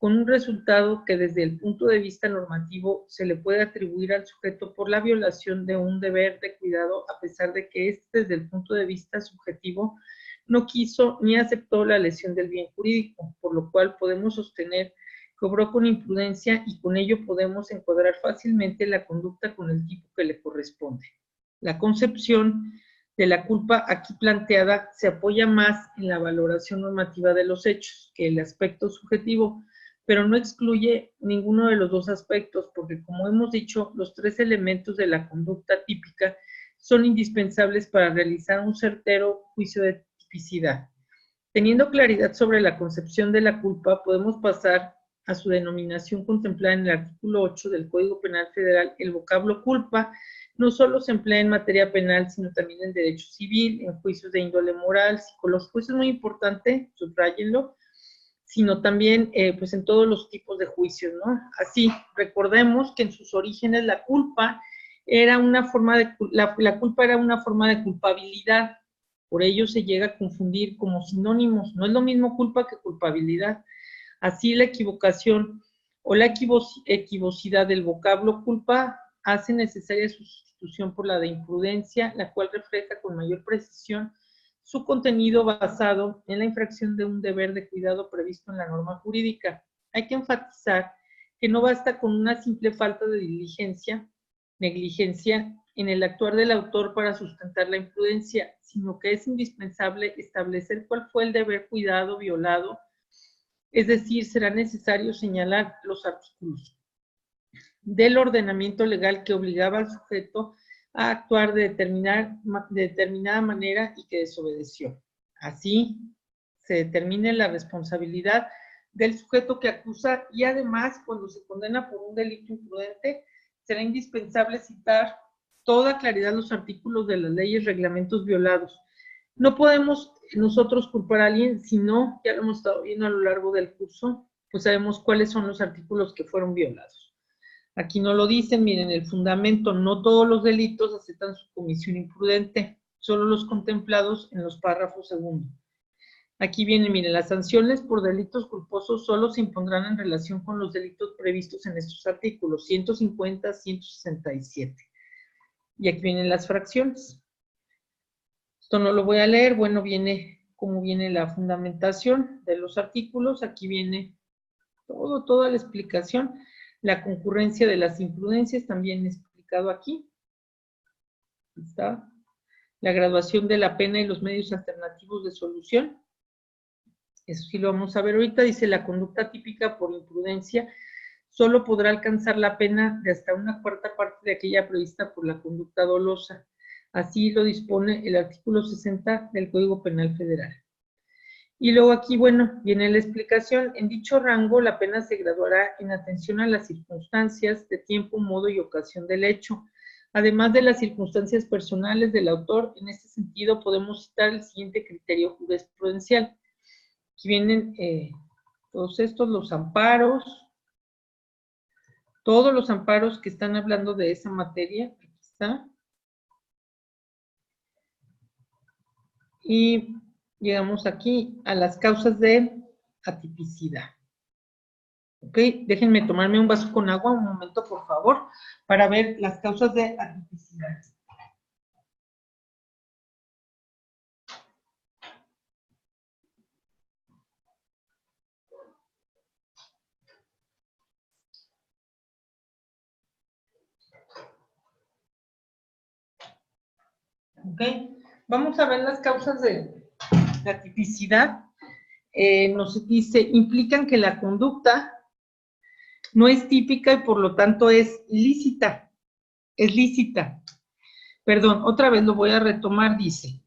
con un resultado que desde el punto de vista normativo se le puede atribuir al sujeto por la violación de un deber de cuidado, a pesar de que éste, desde el punto de vista subjetivo, no quiso ni aceptó la lesión del bien jurídico, por lo cual podemos sostener que obró con imprudencia y con ello podemos encuadrar fácilmente la conducta con el tipo que le corresponde. La concepción de la culpa aquí planteada se apoya más en la valoración normativa de los hechos que el aspecto subjetivo, pero no excluye ninguno de los dos aspectos, porque como hemos dicho, los tres elementos de la conducta típica son indispensables para realizar un certero juicio de tipicidad. Teniendo claridad sobre la concepción de la culpa, podemos pasar a su denominación contemplada en el artículo 8 del Código Penal Federal. El vocablo culpa no solo se emplea en materia penal, sino también en derecho civil, en juicios de índole moral, psicológico. Eso es muy importante, subrayenlo, sino también pues en todos los tipos de juicios, ¿no? Así, recordemos que en sus orígenes la culpa era una forma de, la culpa era una forma de culpabilidad, por ello se llega a confundir como sinónimos, no es lo mismo culpa que culpabilidad. Así la equivocación o la equivocidad del vocablo culpa hace necesaria su sustitución por la de imprudencia, la cual refleja con mayor precisión su contenido basado en la infracción de un deber de cuidado previsto en la norma jurídica. Hay que enfatizar que no basta con una simple falta de negligencia en el actuar del autor para sustentar la imprudencia, sino que es indispensable establecer cuál fue el deber cuidado violado, es decir, será necesario señalar los artículos del ordenamiento legal que obligaba al sujeto a actuar de determinada manera y que desobedeció. Así se determine la responsabilidad del sujeto que acusa y además cuando se condena por un delito imprudente será indispensable citar toda claridad los artículos de las leyes, reglamentos violados. No podemos nosotros culpar a alguien si no, ya lo hemos estado viendo a lo largo del curso, pues sabemos cuáles son los artículos que fueron violados. Aquí no lo dicen, miren, el fundamento, no todos los delitos aceptan su comisión imprudente, solo los contemplados en los párrafos segundo. Aquí viene, miren, las sanciones por delitos culposos solo se impondrán en relación con los delitos previstos en estos artículos, 150, 167. Y aquí vienen las fracciones. Esto no lo voy a leer, bueno, viene cómo viene la fundamentación de los artículos, aquí viene toda la explicación. La concurrencia de las imprudencias también explicado aquí. ¿Está? La graduación de la pena y los medios alternativos de solución. Eso sí lo vamos a ver ahorita. Dice, la conducta típica por imprudencia solo podrá alcanzar la pena de hasta una cuarta parte de aquella prevista por la conducta dolosa. Así lo dispone el artículo 60 del Código Penal Federal. Y luego aquí, bueno, viene la explicación. En dicho rango, la pena se graduará en atención a las circunstancias de tiempo, modo y ocasión del hecho, además de las circunstancias personales del autor. En este sentido, podemos citar el siguiente criterio jurisprudencial. Aquí vienen todos estos, los amparos, todos los amparos que están hablando de esa materia. Aquí está. Y llegamos aquí a las causas de atipicidad. Ok, déjenme tomarme un vaso con agua un momento, por favor, para ver las causas de atipicidad. Ok, vamos a ver las causas de atipicidad. Nos dice, implican que la conducta no es típica y por lo tanto es lícita. Es lícita. Perdón, otra vez lo voy a retomar, dice.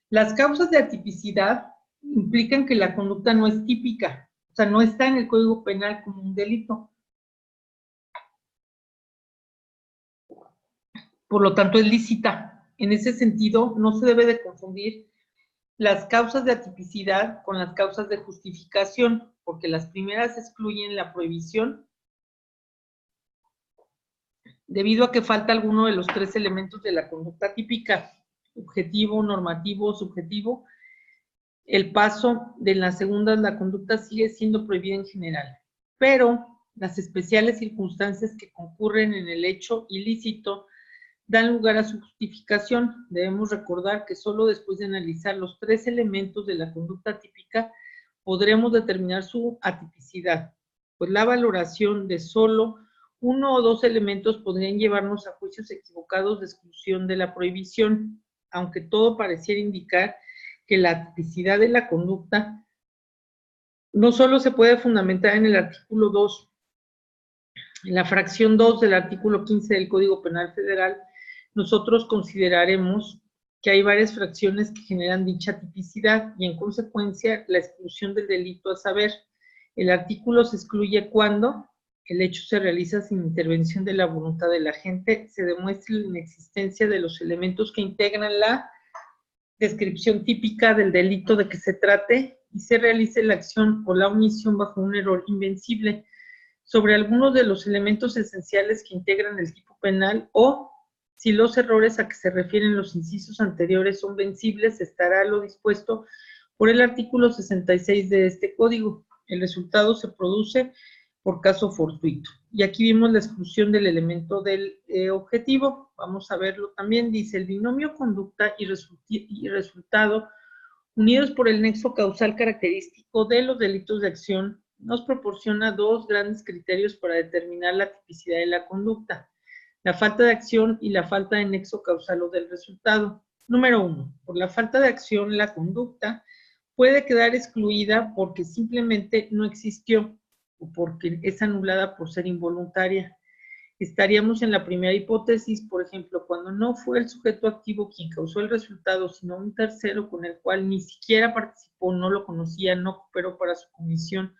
Las causas de atipicidad implican que la conducta no es típica, o sea, no está en el Código Penal como un delito. Por lo tanto, es lícita. En ese sentido, no se debe de confundir las causas de atipicidad con las causas de justificación, porque las primeras excluyen la prohibición debido a que falta alguno de los tres elementos de la conducta típica, objetivo, normativo, subjetivo, el paso de las segundas, la conducta sigue siendo prohibida en general, pero las especiales circunstancias que concurren en el hecho ilícito dan lugar a su justificación. Debemos recordar que solo después de analizar los 3 elementos de la conducta típica podremos determinar su atipicidad, pues la valoración de solo 1 o 2 elementos podrían llevarnos a juicios equivocados de exclusión de la prohibición, aunque todo pareciera indicar que la tipicidad de la conducta no solo se puede fundamentar en el artículo 2, en la fracción 2 del artículo 15 del Código Penal Federal, nosotros consideraremos que hay varias fracciones que generan dicha tipicidad y en consecuencia la exclusión del delito a saber. El artículo se excluye cuando el hecho se realiza sin intervención de la voluntad del agente, se demuestra la inexistencia de los elementos que integran la descripción típica del delito de que se trate y se realice la acción o la omisión bajo un error invencible sobre algunos de los elementos esenciales que integran el tipo penal o si los errores a que se refieren los incisos anteriores son vencibles, estará lo dispuesto por el artículo 66 de este código. El resultado se produce por caso fortuito. Y aquí vimos la exclusión del elemento del objetivo. Vamos a verlo también. Dice, el binomio conducta y resultado unidos por el nexo causal característico de los delitos de acción nos proporciona 2 grandes criterios para determinar la tipicidad de la conducta: la falta de acción y la falta de nexo causal o del resultado. Número 1. Por la falta de acción, la conducta puede quedar excluida porque simplemente no existió o porque es anulada por ser involuntaria. Estaríamos en la primera hipótesis, por ejemplo, cuando no fue el sujeto activo quien causó el resultado, sino un tercero con el cual ni siquiera participó, no lo conocía, no cooperó para su comisión.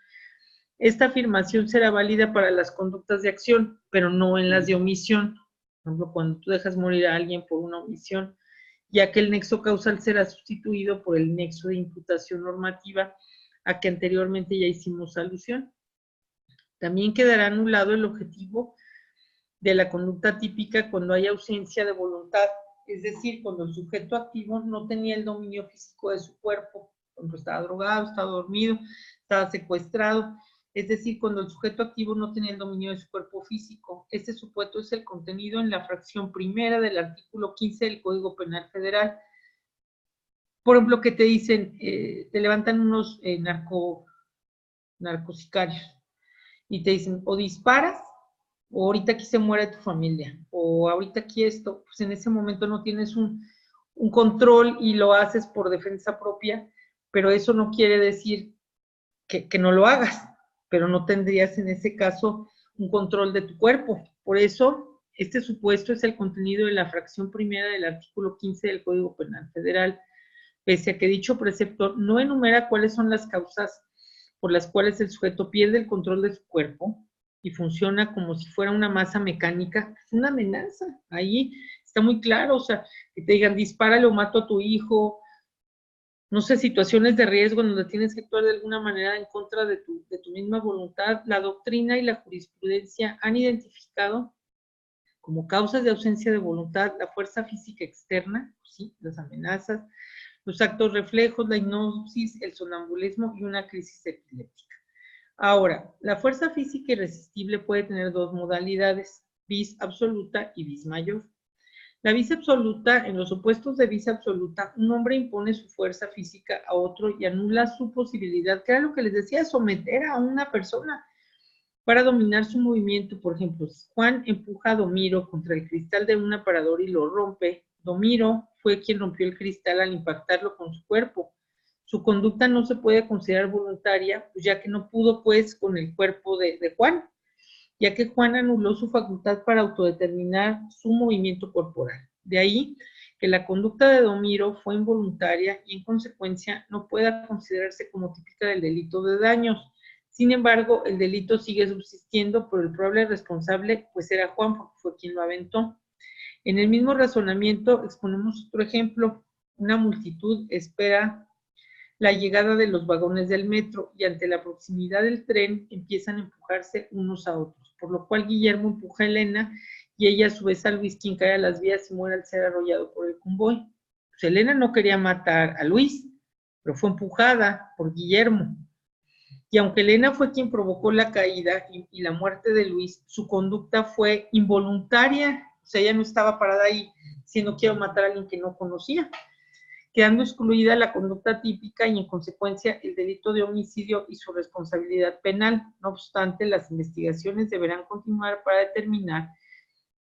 Esta afirmación será válida para las conductas de acción, pero no en las de omisión. Por ejemplo, cuando tú dejas morir a alguien por una omisión, ya que el nexo causal será sustituido por el nexo de imputación normativa a que anteriormente ya hicimos alusión. También quedará anulado el objetivo de la conducta típica cuando hay ausencia de voluntad, es decir, cuando el sujeto activo no tenía el dominio físico de su cuerpo, cuando estaba drogado, estaba dormido, estaba secuestrado, es decir, cuando el sujeto activo no tenía el dominio de su cuerpo físico. Este supuesto es el contenido en la fracción primera del artículo 15 del Código Penal Federal. Por ejemplo, que te dicen, te levantan unos narcosicarios y te dicen, o disparas, o ahorita aquí se muere tu familia, o ahorita aquí esto, pues en ese momento no tienes un control y lo haces por defensa propia, pero eso no quiere decir que no lo hagas, pero no tendrías en ese caso un control de tu cuerpo. Por eso, este supuesto es el contenido de la fracción primera del artículo 15 del Código Penal Federal, pese a que dicho precepto no enumera cuáles son las causas por las cuales el sujeto pierde el control de su cuerpo y funciona como si fuera una masa mecánica, es una amenaza. Ahí está muy claro, o sea, que te digan, dispárale o mato a tu hijo, no sé, situaciones de riesgo en donde tienes que actuar de alguna manera en contra de tu misma voluntad. La doctrina y la jurisprudencia han identificado como causas de ausencia de voluntad la fuerza física externa, sí, las amenazas, los actos reflejos, la hipnosis, el sonambulismo y una crisis epiléptica. Ahora, la fuerza física irresistible puede tener 2 modalidades, vis absoluta y vis mayor. La vis absoluta, en los opuestos de vis absoluta, un hombre impone su fuerza física a otro y anula su posibilidad, que era lo que les decía, someter a una persona para dominar su movimiento. Por ejemplo, si Juan empuja a Domiro contra el cristal de un aparador y lo rompe, Domiro fue quien rompió el cristal al impactarlo con su cuerpo. Su conducta no se puede considerar voluntaria, pues ya que no pudo pues con el cuerpo de Juan, ya que Juan anuló su facultad para autodeterminar su movimiento corporal. De ahí que la conducta de Domiro fue involuntaria y en consecuencia no pueda considerarse como típica del delito de daños. Sin embargo, el delito sigue subsistiendo, pero el probable responsable pues era Juan, porque fue quien lo aventó. En el mismo razonamiento exponemos otro ejemplo. Una multitud espera la llegada de los vagones del metro y ante la proximidad del tren empiezan a empujarse unos a otros, por lo cual Guillermo empuja a Elena y ella a su vez a Luis, quien cae a las vías y muere al ser arrollado por el convoy. Pues Elena no quería matar a Luis, pero fue empujada por Guillermo. Y aunque Elena fue quien provocó la caída y la muerte de Luis, su conducta fue involuntaria, o sea, ella no estaba parada ahí diciendo quiero matar a alguien que no conocía, quedando excluida la conducta típica y en consecuencia el delito de homicidio y su responsabilidad penal. No obstante, las investigaciones deberán continuar para determinar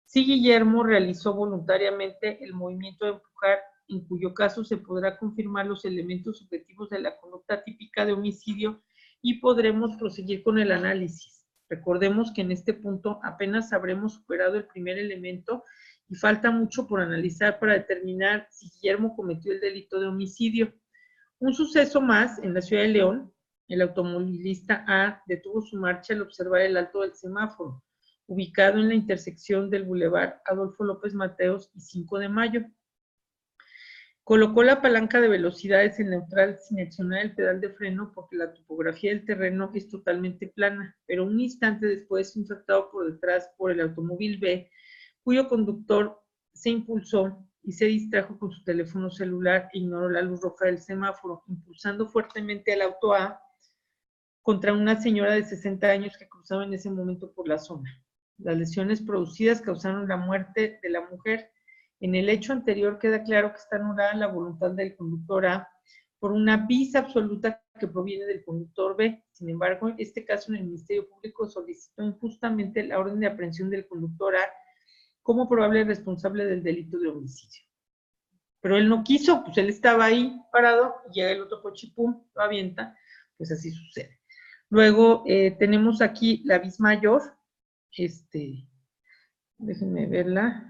si Guillermo realizó voluntariamente el movimiento de empujar, en cuyo caso se podrá confirmar los elementos subjetivos de la conducta típica de homicidio y podremos proseguir con el análisis. Recordemos que en este punto apenas habremos superado el primer elemento y falta mucho por analizar para determinar si Guillermo cometió el delito de homicidio. Un suceso más en la ciudad de León, el automovilista A detuvo su marcha al observar el alto del semáforo, ubicado en la intersección del Boulevard Adolfo López Mateos y 5 de Mayo. Colocó la palanca de velocidades en neutral sin accionar el pedal de freno porque la topografía del terreno es totalmente plana, pero un instante después fue impactado por detrás por el automóvil B, cuyo conductor se impulsó y se distrajo con su teléfono celular e ignoró la luz roja del semáforo, impulsando fuertemente al auto A contra una señora de 60 años que cruzaba en ese momento por la zona. Las lesiones producidas causaron la muerte de la mujer. En el hecho anterior queda claro que está anulada la voluntad del conductor A por una vis absoluta que proviene del conductor B. Sin embargo, en este caso el Ministerio Público solicitó injustamente la orden de aprehensión del conductor A como probable responsable del delito de homicidio. Pero él no quiso, pues él estaba ahí parado, llega el otro coche y pum, lo avienta, pues así sucede. Luego tenemos aquí la vis mayor, déjenme verla.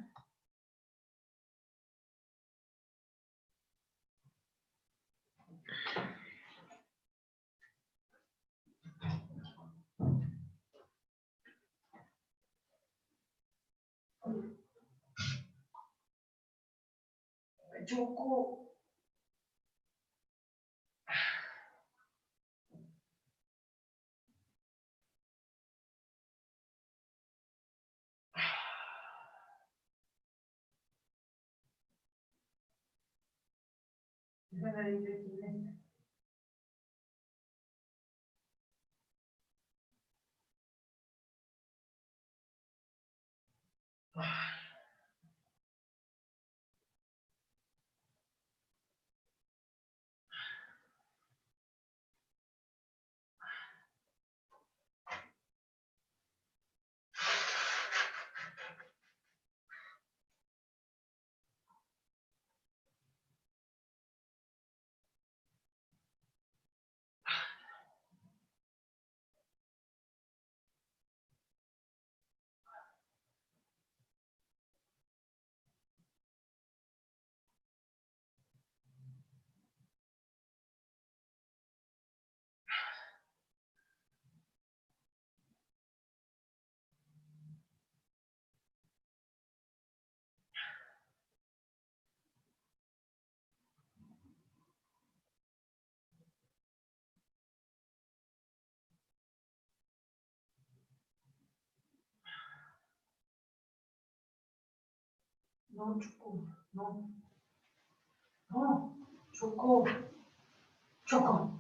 Choco. No, Choco, no. No, Choco, Choco.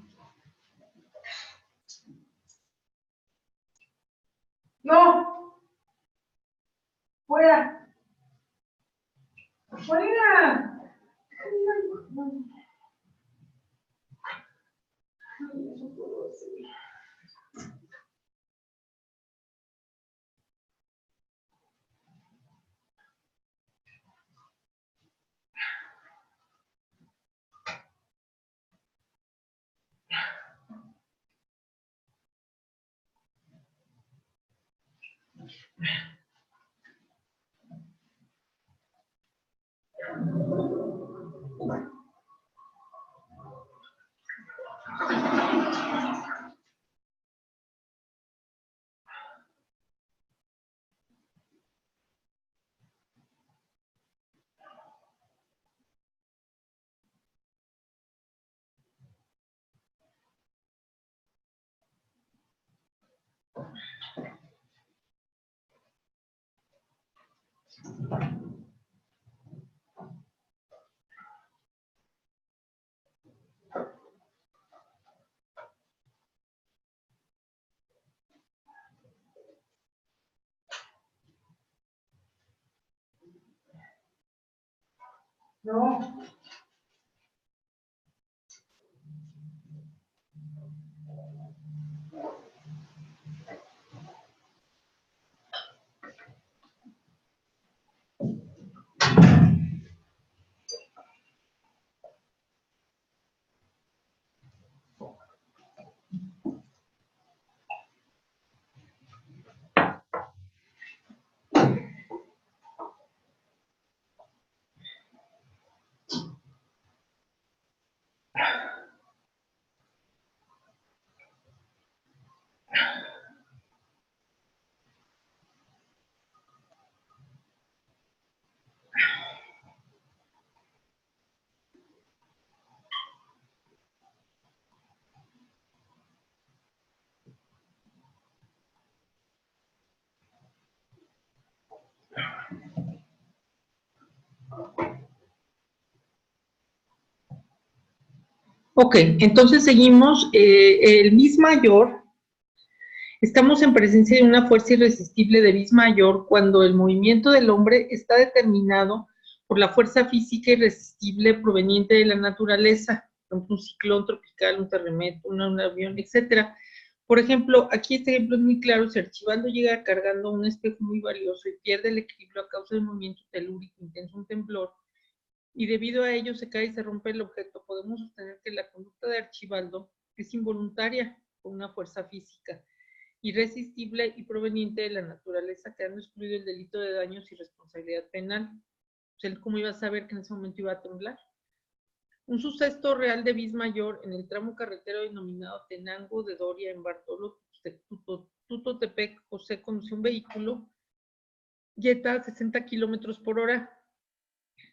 No, fuera, fuera. No, eso puedo hacer. No. Ok, entonces seguimos. El bis mayor, estamos en presencia de una fuerza irresistible de bis mayor cuando el movimiento del hombre está determinado por la fuerza física irresistible proveniente de la naturaleza, por ejemplo, un ciclón tropical, un terremoto, un avión, etcétera. Por ejemplo, aquí este ejemplo es muy claro: si Archibaldo llega cargando un espejo muy valioso y pierde el equilibrio a causa del movimiento telúrico intenso, un temblor, y debido a ello se cae y se rompe el objeto, podemos sostener que la conducta de Archibaldo es involuntaria por una fuerza física, irresistible y proveniente de la naturaleza, quedando excluido el delito de daños y responsabilidad penal. Pues él, ¿cómo iba a saber que en ese momento iba a temblar? Un suceso real de bis mayor en el tramo carretero denominado Tenango de Doria en Bartolo Tutotepec. José condució un vehículo Jetta a 60 kilómetros por hora.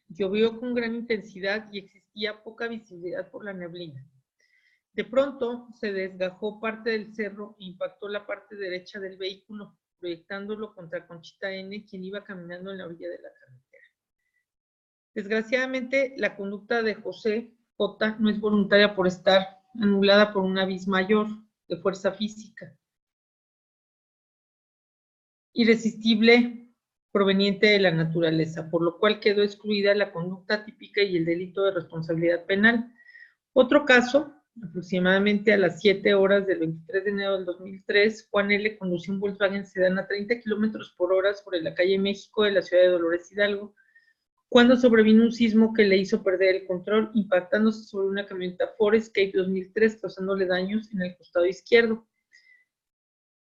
Llovió con gran intensidad y existía poca visibilidad por la neblina. De pronto se desgajó parte del cerro e impactó la parte derecha del vehículo, proyectándolo contra Conchita N., quien iba caminando en la orilla de la carretera. Desgraciadamente, la conducta de José J. no es voluntaria por estar anulada por una bis mayor de fuerza física irresistible proveniente de la naturaleza, por lo cual quedó excluida la conducta típica y el delito de responsabilidad penal. Otro caso, aproximadamente a las 7 horas del 23 de enero del 2003, Juan L. condució un Volkswagen Sedán a 30 kilómetros por hora sobre la calle México de la ciudad de Dolores Hidalgo, cuando sobrevino un sismo que le hizo perder el control, impactándose sobre una camioneta Ford Escape 2003, causándole daños en el costado izquierdo.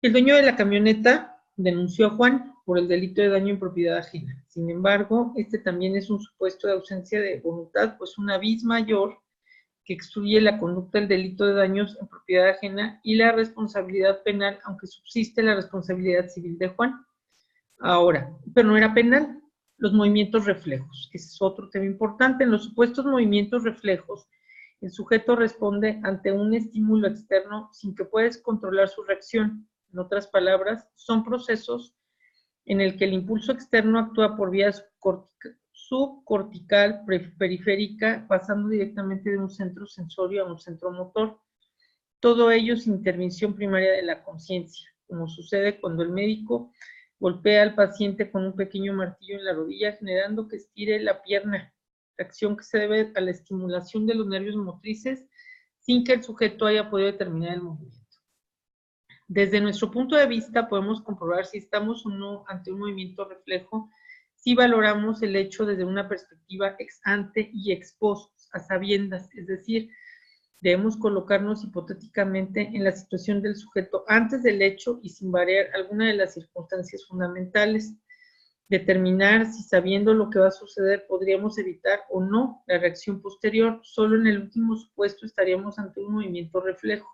El dueño de la camioneta denunció a Juan por el delito de daño en propiedad ajena. Sin embargo, este también es un supuesto de ausencia de voluntad, pues una bis mayor que excluye la conducta del delito de daños en propiedad ajena y la responsabilidad penal, aunque subsiste la responsabilidad civil de Juan. Ahora, pero no era penal, los movimientos reflejos, ese es otro tema importante. En los supuestos movimientos reflejos, el sujeto responde ante un estímulo externo sin que puedas controlar su reacción. En otras palabras, son procesos en el que el impulso externo actúa por vía subcortical periférica, pasando directamente de un centro sensorio a un centro motor. Todo ello sin intervención primaria de la conciencia, como sucede cuando el médico golpea al paciente con un pequeño martillo en la rodilla, generando que estire la pierna, acción que se debe a la estimulación de los nervios motrices sin que el sujeto haya podido determinar el movimiento. Desde nuestro punto de vista podemos comprobar si estamos o no ante un movimiento reflejo si valoramos el hecho desde una perspectiva ex ante y ex post, a sabiendas, es decir, debemos colocarnos hipotéticamente en la situación del sujeto antes del hecho y sin variar alguna de las circunstancias fundamentales, determinar si sabiendo lo que va a suceder podríamos evitar o no la reacción posterior. Solo en el último supuesto estaríamos ante un movimiento reflejo.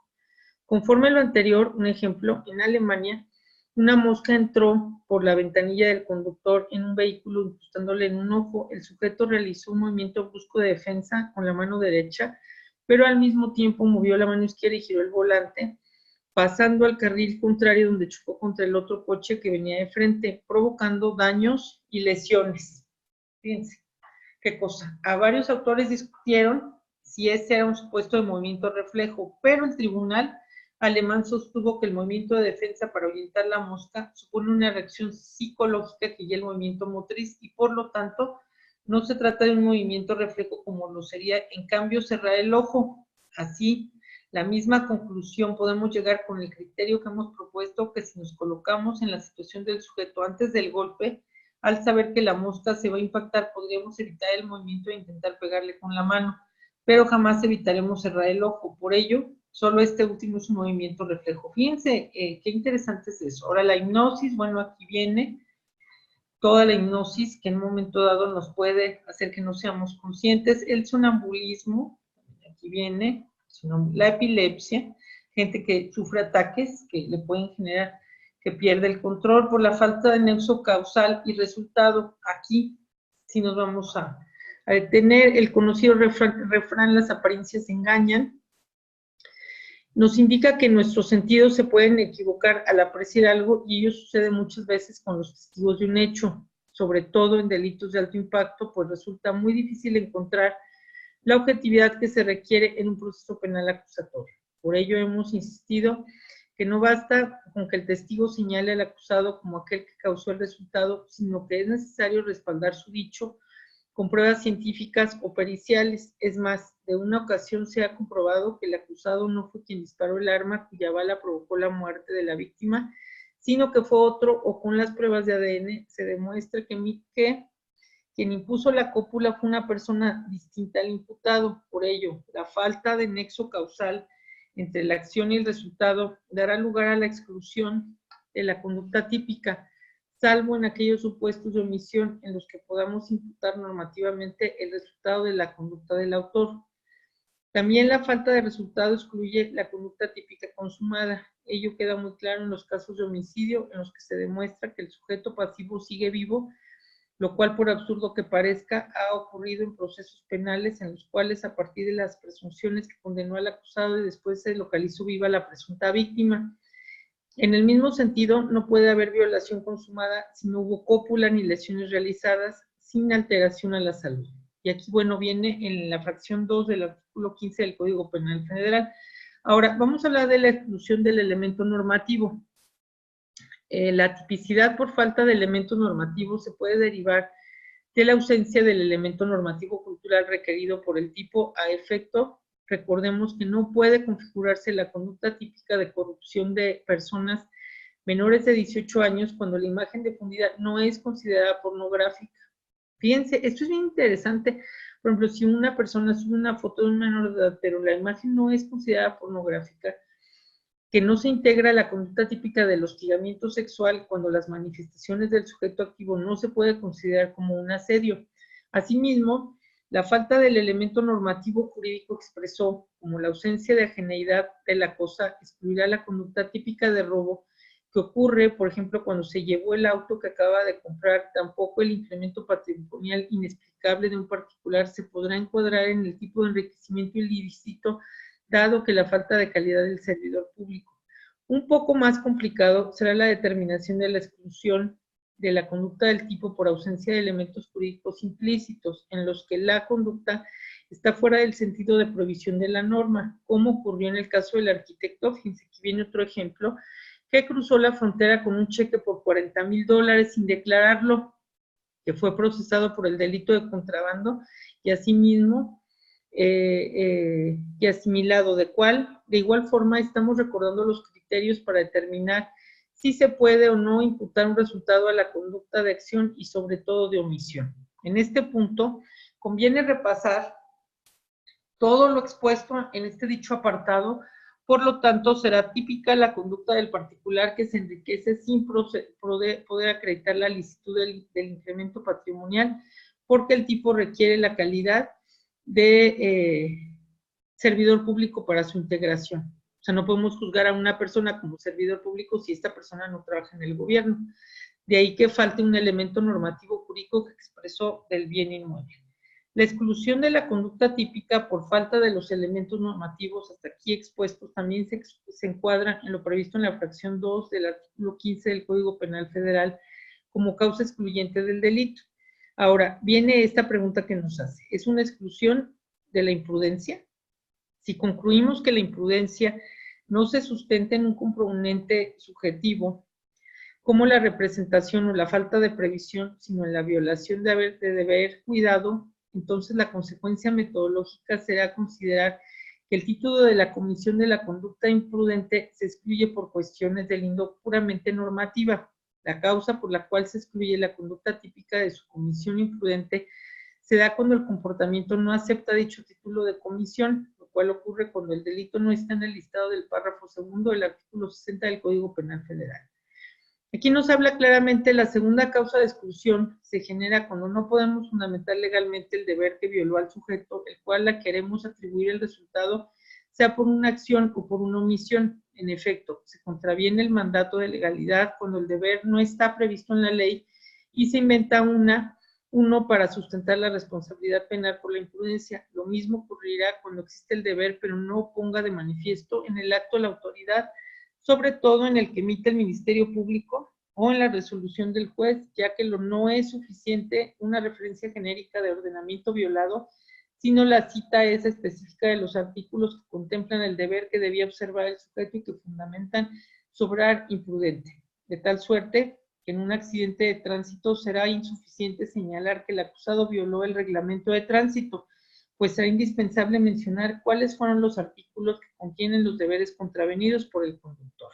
Conforme a lo anterior, un ejemplo: en Alemania, una mosca entró por la ventanilla del conductor en un vehículo incrustándole en un ojo. El sujeto realizó un movimiento brusco de defensa con la mano derecha, pero al mismo tiempo movió la mano izquierda y giró el volante, pasando al carril contrario donde chocó contra el otro coche que venía de frente, provocando daños y lesiones. Fíjense qué cosa. A varios autores discutieron si ese era un supuesto de movimiento reflejo, pero el tribunal alemán sostuvo que el movimiento de defensa para ahuyentar la mosca supone una reacción psicológica que guía el movimiento motriz y por lo tanto No se trata de un movimiento reflejo como lo sería, en cambio, cerrar el ojo. Así, la misma conclusión podemos llegar con el criterio que hemos propuesto, que si nos colocamos en la situación del sujeto antes del golpe, al saber que la mosca se va a impactar, podríamos evitar el movimiento e intentar pegarle con la mano, pero jamás evitaremos cerrar el ojo. Por ello, solo este último es un movimiento reflejo. Fíjense qué interesante es eso. Ahora la hipnosis, bueno, aquí viene toda la hipnosis que en un momento dado nos puede hacer que no seamos conscientes. El sonambulismo, aquí viene, la epilepsia, gente que sufre ataques que le pueden generar que pierde el control por la falta de nexo causal y resultado. Aquí sí nos vamos a detener. El conocido refrán, las apariencias engañan, nos indica que nuestros sentidos se pueden equivocar al apreciar algo y ello sucede muchas veces con los testigos de un hecho, sobre todo en delitos de alto impacto, pues resulta muy difícil encontrar la objetividad que se requiere en un proceso penal acusatorio. Por ello hemos insistido que no basta con que el testigo señale al acusado como aquel que causó el resultado, sino que es necesario respaldar su dicho con pruebas científicas o periciales. Es más, de una ocasión se ha comprobado que el acusado no fue quien disparó el arma cuya bala provocó la muerte de la víctima, sino que fue otro, o con las pruebas de ADN se demuestra que quien impuso la cópula fue una persona distinta al imputado. Por ello, la falta de nexo causal entre la acción y el resultado dará lugar a la exclusión de la conducta típica, salvo en aquellos supuestos de omisión en los que podamos imputar normativamente el resultado de la conducta del autor. También la falta de resultado excluye la conducta típica consumada. Ello queda muy claro en los casos de homicidio en los que se demuestra que el sujeto pasivo sigue vivo, lo cual, por absurdo que parezca, ha ocurrido en procesos penales en los cuales, a partir de las presunciones que condenó al acusado y después se localizó viva la presunta víctima. En el mismo sentido, no puede haber violación consumada si no hubo cópula ni lesiones realizadas sin alteración a la salud. Y aquí, bueno, viene en la fracción 2 del artículo 15 del Código Penal Federal. Ahora, vamos a hablar de la exclusión del elemento normativo. La tipicidad por falta de elementos normativos se puede derivar de la ausencia del elemento normativo cultural requerido por el tipo a efecto. Recordemos que no puede configurarse la conducta típica de corrupción de personas menores de 18 años cuando la imagen difundida no es considerada pornográfica. Fíjense, esto es bien interesante. Por ejemplo, si una persona sube una foto de un menor de edad, pero la imagen no es considerada pornográfica, que no se integra la conducta típica del hostigamiento sexual cuando las manifestaciones del sujeto activo no se puede considerar como un asedio. Asimismo, la falta del elemento normativo jurídico expresó, como la ausencia de ajeneidad de la cosa, excluirá la conducta típica de robo que ocurre, por ejemplo, cuando se llevó el auto que acaba de comprar. Tampoco el incremento patrimonial inexplicable de un particular se podrá encuadrar en el tipo de enriquecimiento ilícito, dado que la falta de calidad del servidor público. Un poco más complicado será la determinación de la exclusión de la conducta del tipo por ausencia de elementos jurídicos implícitos, en los que la conducta está fuera del sentido de provisión de la norma, como ocurrió en el caso del arquitecto. Fíjense, aquí viene otro ejemplo, que cruzó la frontera con un cheque por $40,000 sin declararlo, que fue procesado por el delito de contrabando y asimismo y asimilado, de igual forma estamos recordando los criterios para determinar si se puede o no imputar un resultado a la conducta de acción y sobre todo de omisión. En este punto, conviene repasar todo lo expuesto en este dicho apartado. Por lo tanto, será típica la conducta del particular que se enriquece sin poder acreditar la licitud del incremento patrimonial, porque el tipo requiere la calidad de servidor público para su integración. O sea, no podemos juzgar a una persona como servidor público si esta persona no trabaja en el gobierno. De ahí que falte un elemento normativo jurídico que expresó del bien inmueble. La exclusión de la conducta típica por falta de los elementos normativos hasta aquí expuestos también se encuadra en lo previsto en la fracción 2 del artículo 15 del Código Penal Federal como causa excluyente del delito. Ahora, viene esta pregunta que nos hace. ¿Es una exclusión de la imprudencia? Si concluimos que la imprudencia no se sustenta en un componente subjetivo, como la representación o la falta de previsión, sino en la violación de deber cuidado, entonces la consecuencia metodológica será considerar que el título de la comisión de la conducta imprudente se excluye por cuestiones de índole puramente normativa. La causa por la cual se excluye la conducta típica de su comisión imprudente se da cuando el comportamiento no acepta dicho título de comisión, lo cual ocurre cuando el delito no está en el listado del párrafo segundo del artículo 60 del Código Penal Federal. Aquí nos habla claramente la segunda causa de exclusión se genera cuando no podemos fundamentar legalmente el deber que violó al sujeto, el cual la queremos atribuir el resultado, sea por una acción o por una omisión. En efecto, se contraviene el mandato de legalidad cuando el deber no está previsto en la ley y se inventa uno para sustentar la responsabilidad penal por la imprudencia. Lo mismo ocurrirá cuando existe el deber, pero no ponga de manifiesto en el acto de la autoridad, sobre todo en el que emite el Ministerio Público o en la resolución del juez, ya que no es suficiente una referencia genérica de ordenamiento violado, sino la cita esa específica de los artículos que contemplan el deber que debía observar el sujeto y que fundamentan su obrar imprudente, de tal suerte que en un accidente de tránsito será insuficiente señalar que el acusado violó el reglamento de tránsito, pues será indispensable mencionar cuáles fueron los artículos que contienen los deberes contravenidos por el conductor.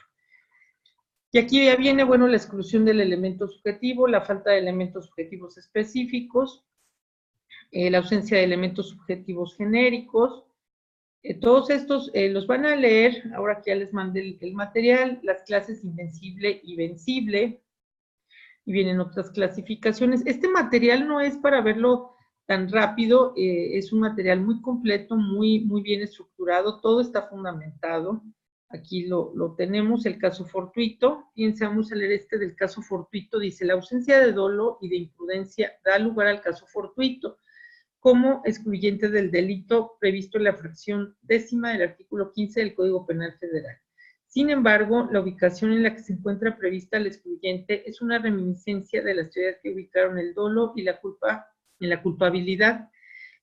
Y aquí ya viene, bueno, la exclusión del elemento subjetivo, la falta de elementos subjetivos específicos, la ausencia de elementos subjetivos genéricos. Todos estos los van a leer, ahora que ya les mandé el material, las clases invencible y vencible, y vienen otras clasificaciones. Este material no es para verlo tan rápido, es un material muy completo, muy bien estructurado, todo está fundamentado. Aquí lo tenemos, el caso fortuito. Fíjense, vamos a leer este del caso fortuito. Dice, la ausencia de dolo y de imprudencia da lugar al caso fortuito como excluyente del delito previsto en la fracción 10ª del artículo 15 del Código Penal Federal. Sin embargo, la ubicación en la que se encuentra prevista el excluyente es una reminiscencia de las teorías que ubicaron el dolo y la culpa en la culpabilidad,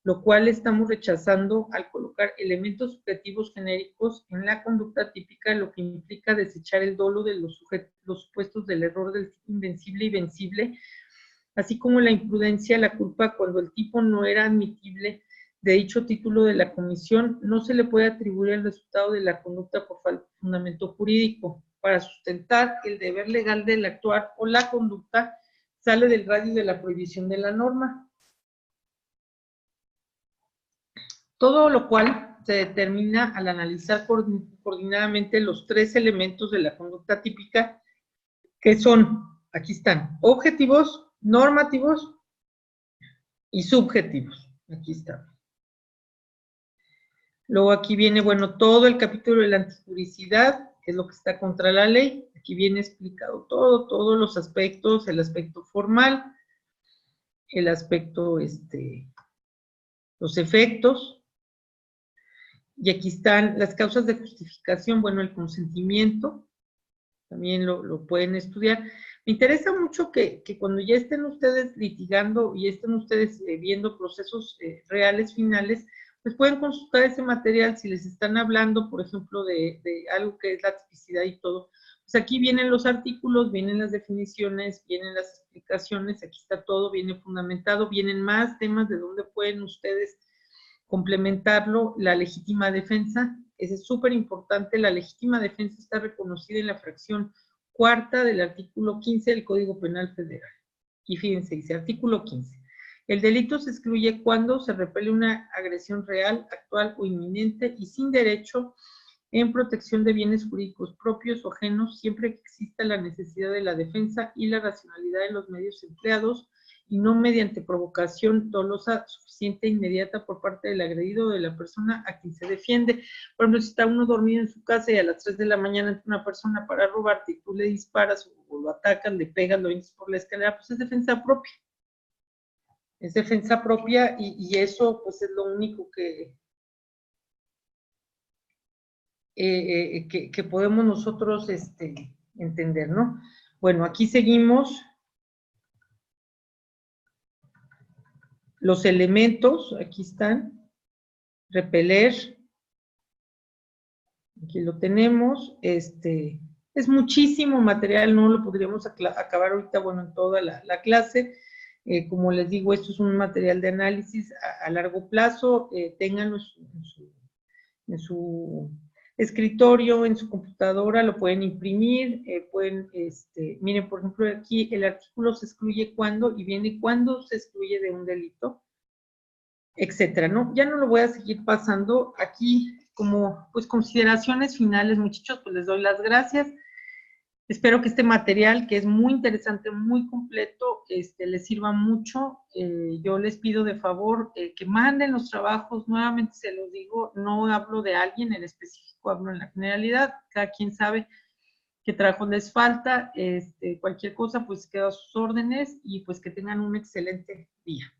lo cual estamos rechazando al colocar elementos subjetivos genéricos en la conducta típica, lo que implica desechar el dolo de los supuestos del error del tipo invencible y vencible, así como la imprudencia, la culpa cuando el tipo no era admitible de dicho título de la comisión, no se le puede atribuir el resultado de la conducta por falta de fundamento jurídico. Para sustentar el deber legal del actuar o la conducta sale del radio de la prohibición de la norma. Todo lo cual se determina al analizar coordinadamente los tres elementos de la conducta típica, que son, aquí están, objetivos, normativos y subjetivos. Aquí está. Luego aquí viene, bueno, todo el capítulo de la antijuricidad, que es lo que está contra la ley. Aquí viene explicado todos los aspectos, el aspecto formal, el aspecto, los efectos. Y aquí están las causas de justificación, bueno, el consentimiento, también lo pueden estudiar. Me interesa mucho que cuando ya estén ustedes litigando y estén ustedes viendo procesos reales, finales, pues pueden consultar ese material si les están hablando, por ejemplo, de algo que es la tipicidad y todo. Pues aquí vienen los artículos, vienen las definiciones, vienen las explicaciones, aquí está todo, viene fundamentado, vienen más temas de dónde pueden ustedes complementarlo, la legítima defensa. Ese es súper importante, la legítima defensa está reconocida en la fracción 4ª del artículo 15 del Código Penal Federal. Y fíjense, dice artículo 15. El delito se excluye cuando se repele una agresión real, actual o inminente y sin derecho en protección de bienes jurídicos propios o ajenos, siempre que exista la necesidad de la defensa y la racionalidad de los medios empleados, y no mediante provocación dolosa, suficiente e inmediata por parte del agredido o de la persona a quien se defiende. Por ejemplo, si está uno dormido en su casa y a las 3 de la mañana entra una persona para robarte y tú le disparas o lo atacas, le pegas, lo vienes por la escalera, pues es defensa propia. Es defensa propia y eso pues es lo único que podemos nosotros entender, ¿no? Bueno, aquí seguimos. Los elementos, aquí están, repeler, aquí lo tenemos, Es muchísimo material, no lo podríamos acabar ahorita, bueno, en toda la clase. Como les digo, esto es un material de análisis a largo plazo, ténganlo en su escritorio, en su computadora, lo pueden imprimir, miren, por ejemplo, aquí el artículo se excluye cuando, y viene cuando se excluye de un delito, etcétera, ¿no? Ya no lo voy a seguir pasando aquí como, pues, consideraciones finales, muchachos, pues les doy las gracias. Espero que este material, que es muy interesante, muy completo, les sirva mucho. Yo les pido de favor que manden los trabajos. Nuevamente se los digo, no hablo de alguien en específico, hablo en la generalidad. Cada quien sabe qué trabajos les falta. Cualquier cosa, pues quedo a sus órdenes y pues que tengan un excelente día.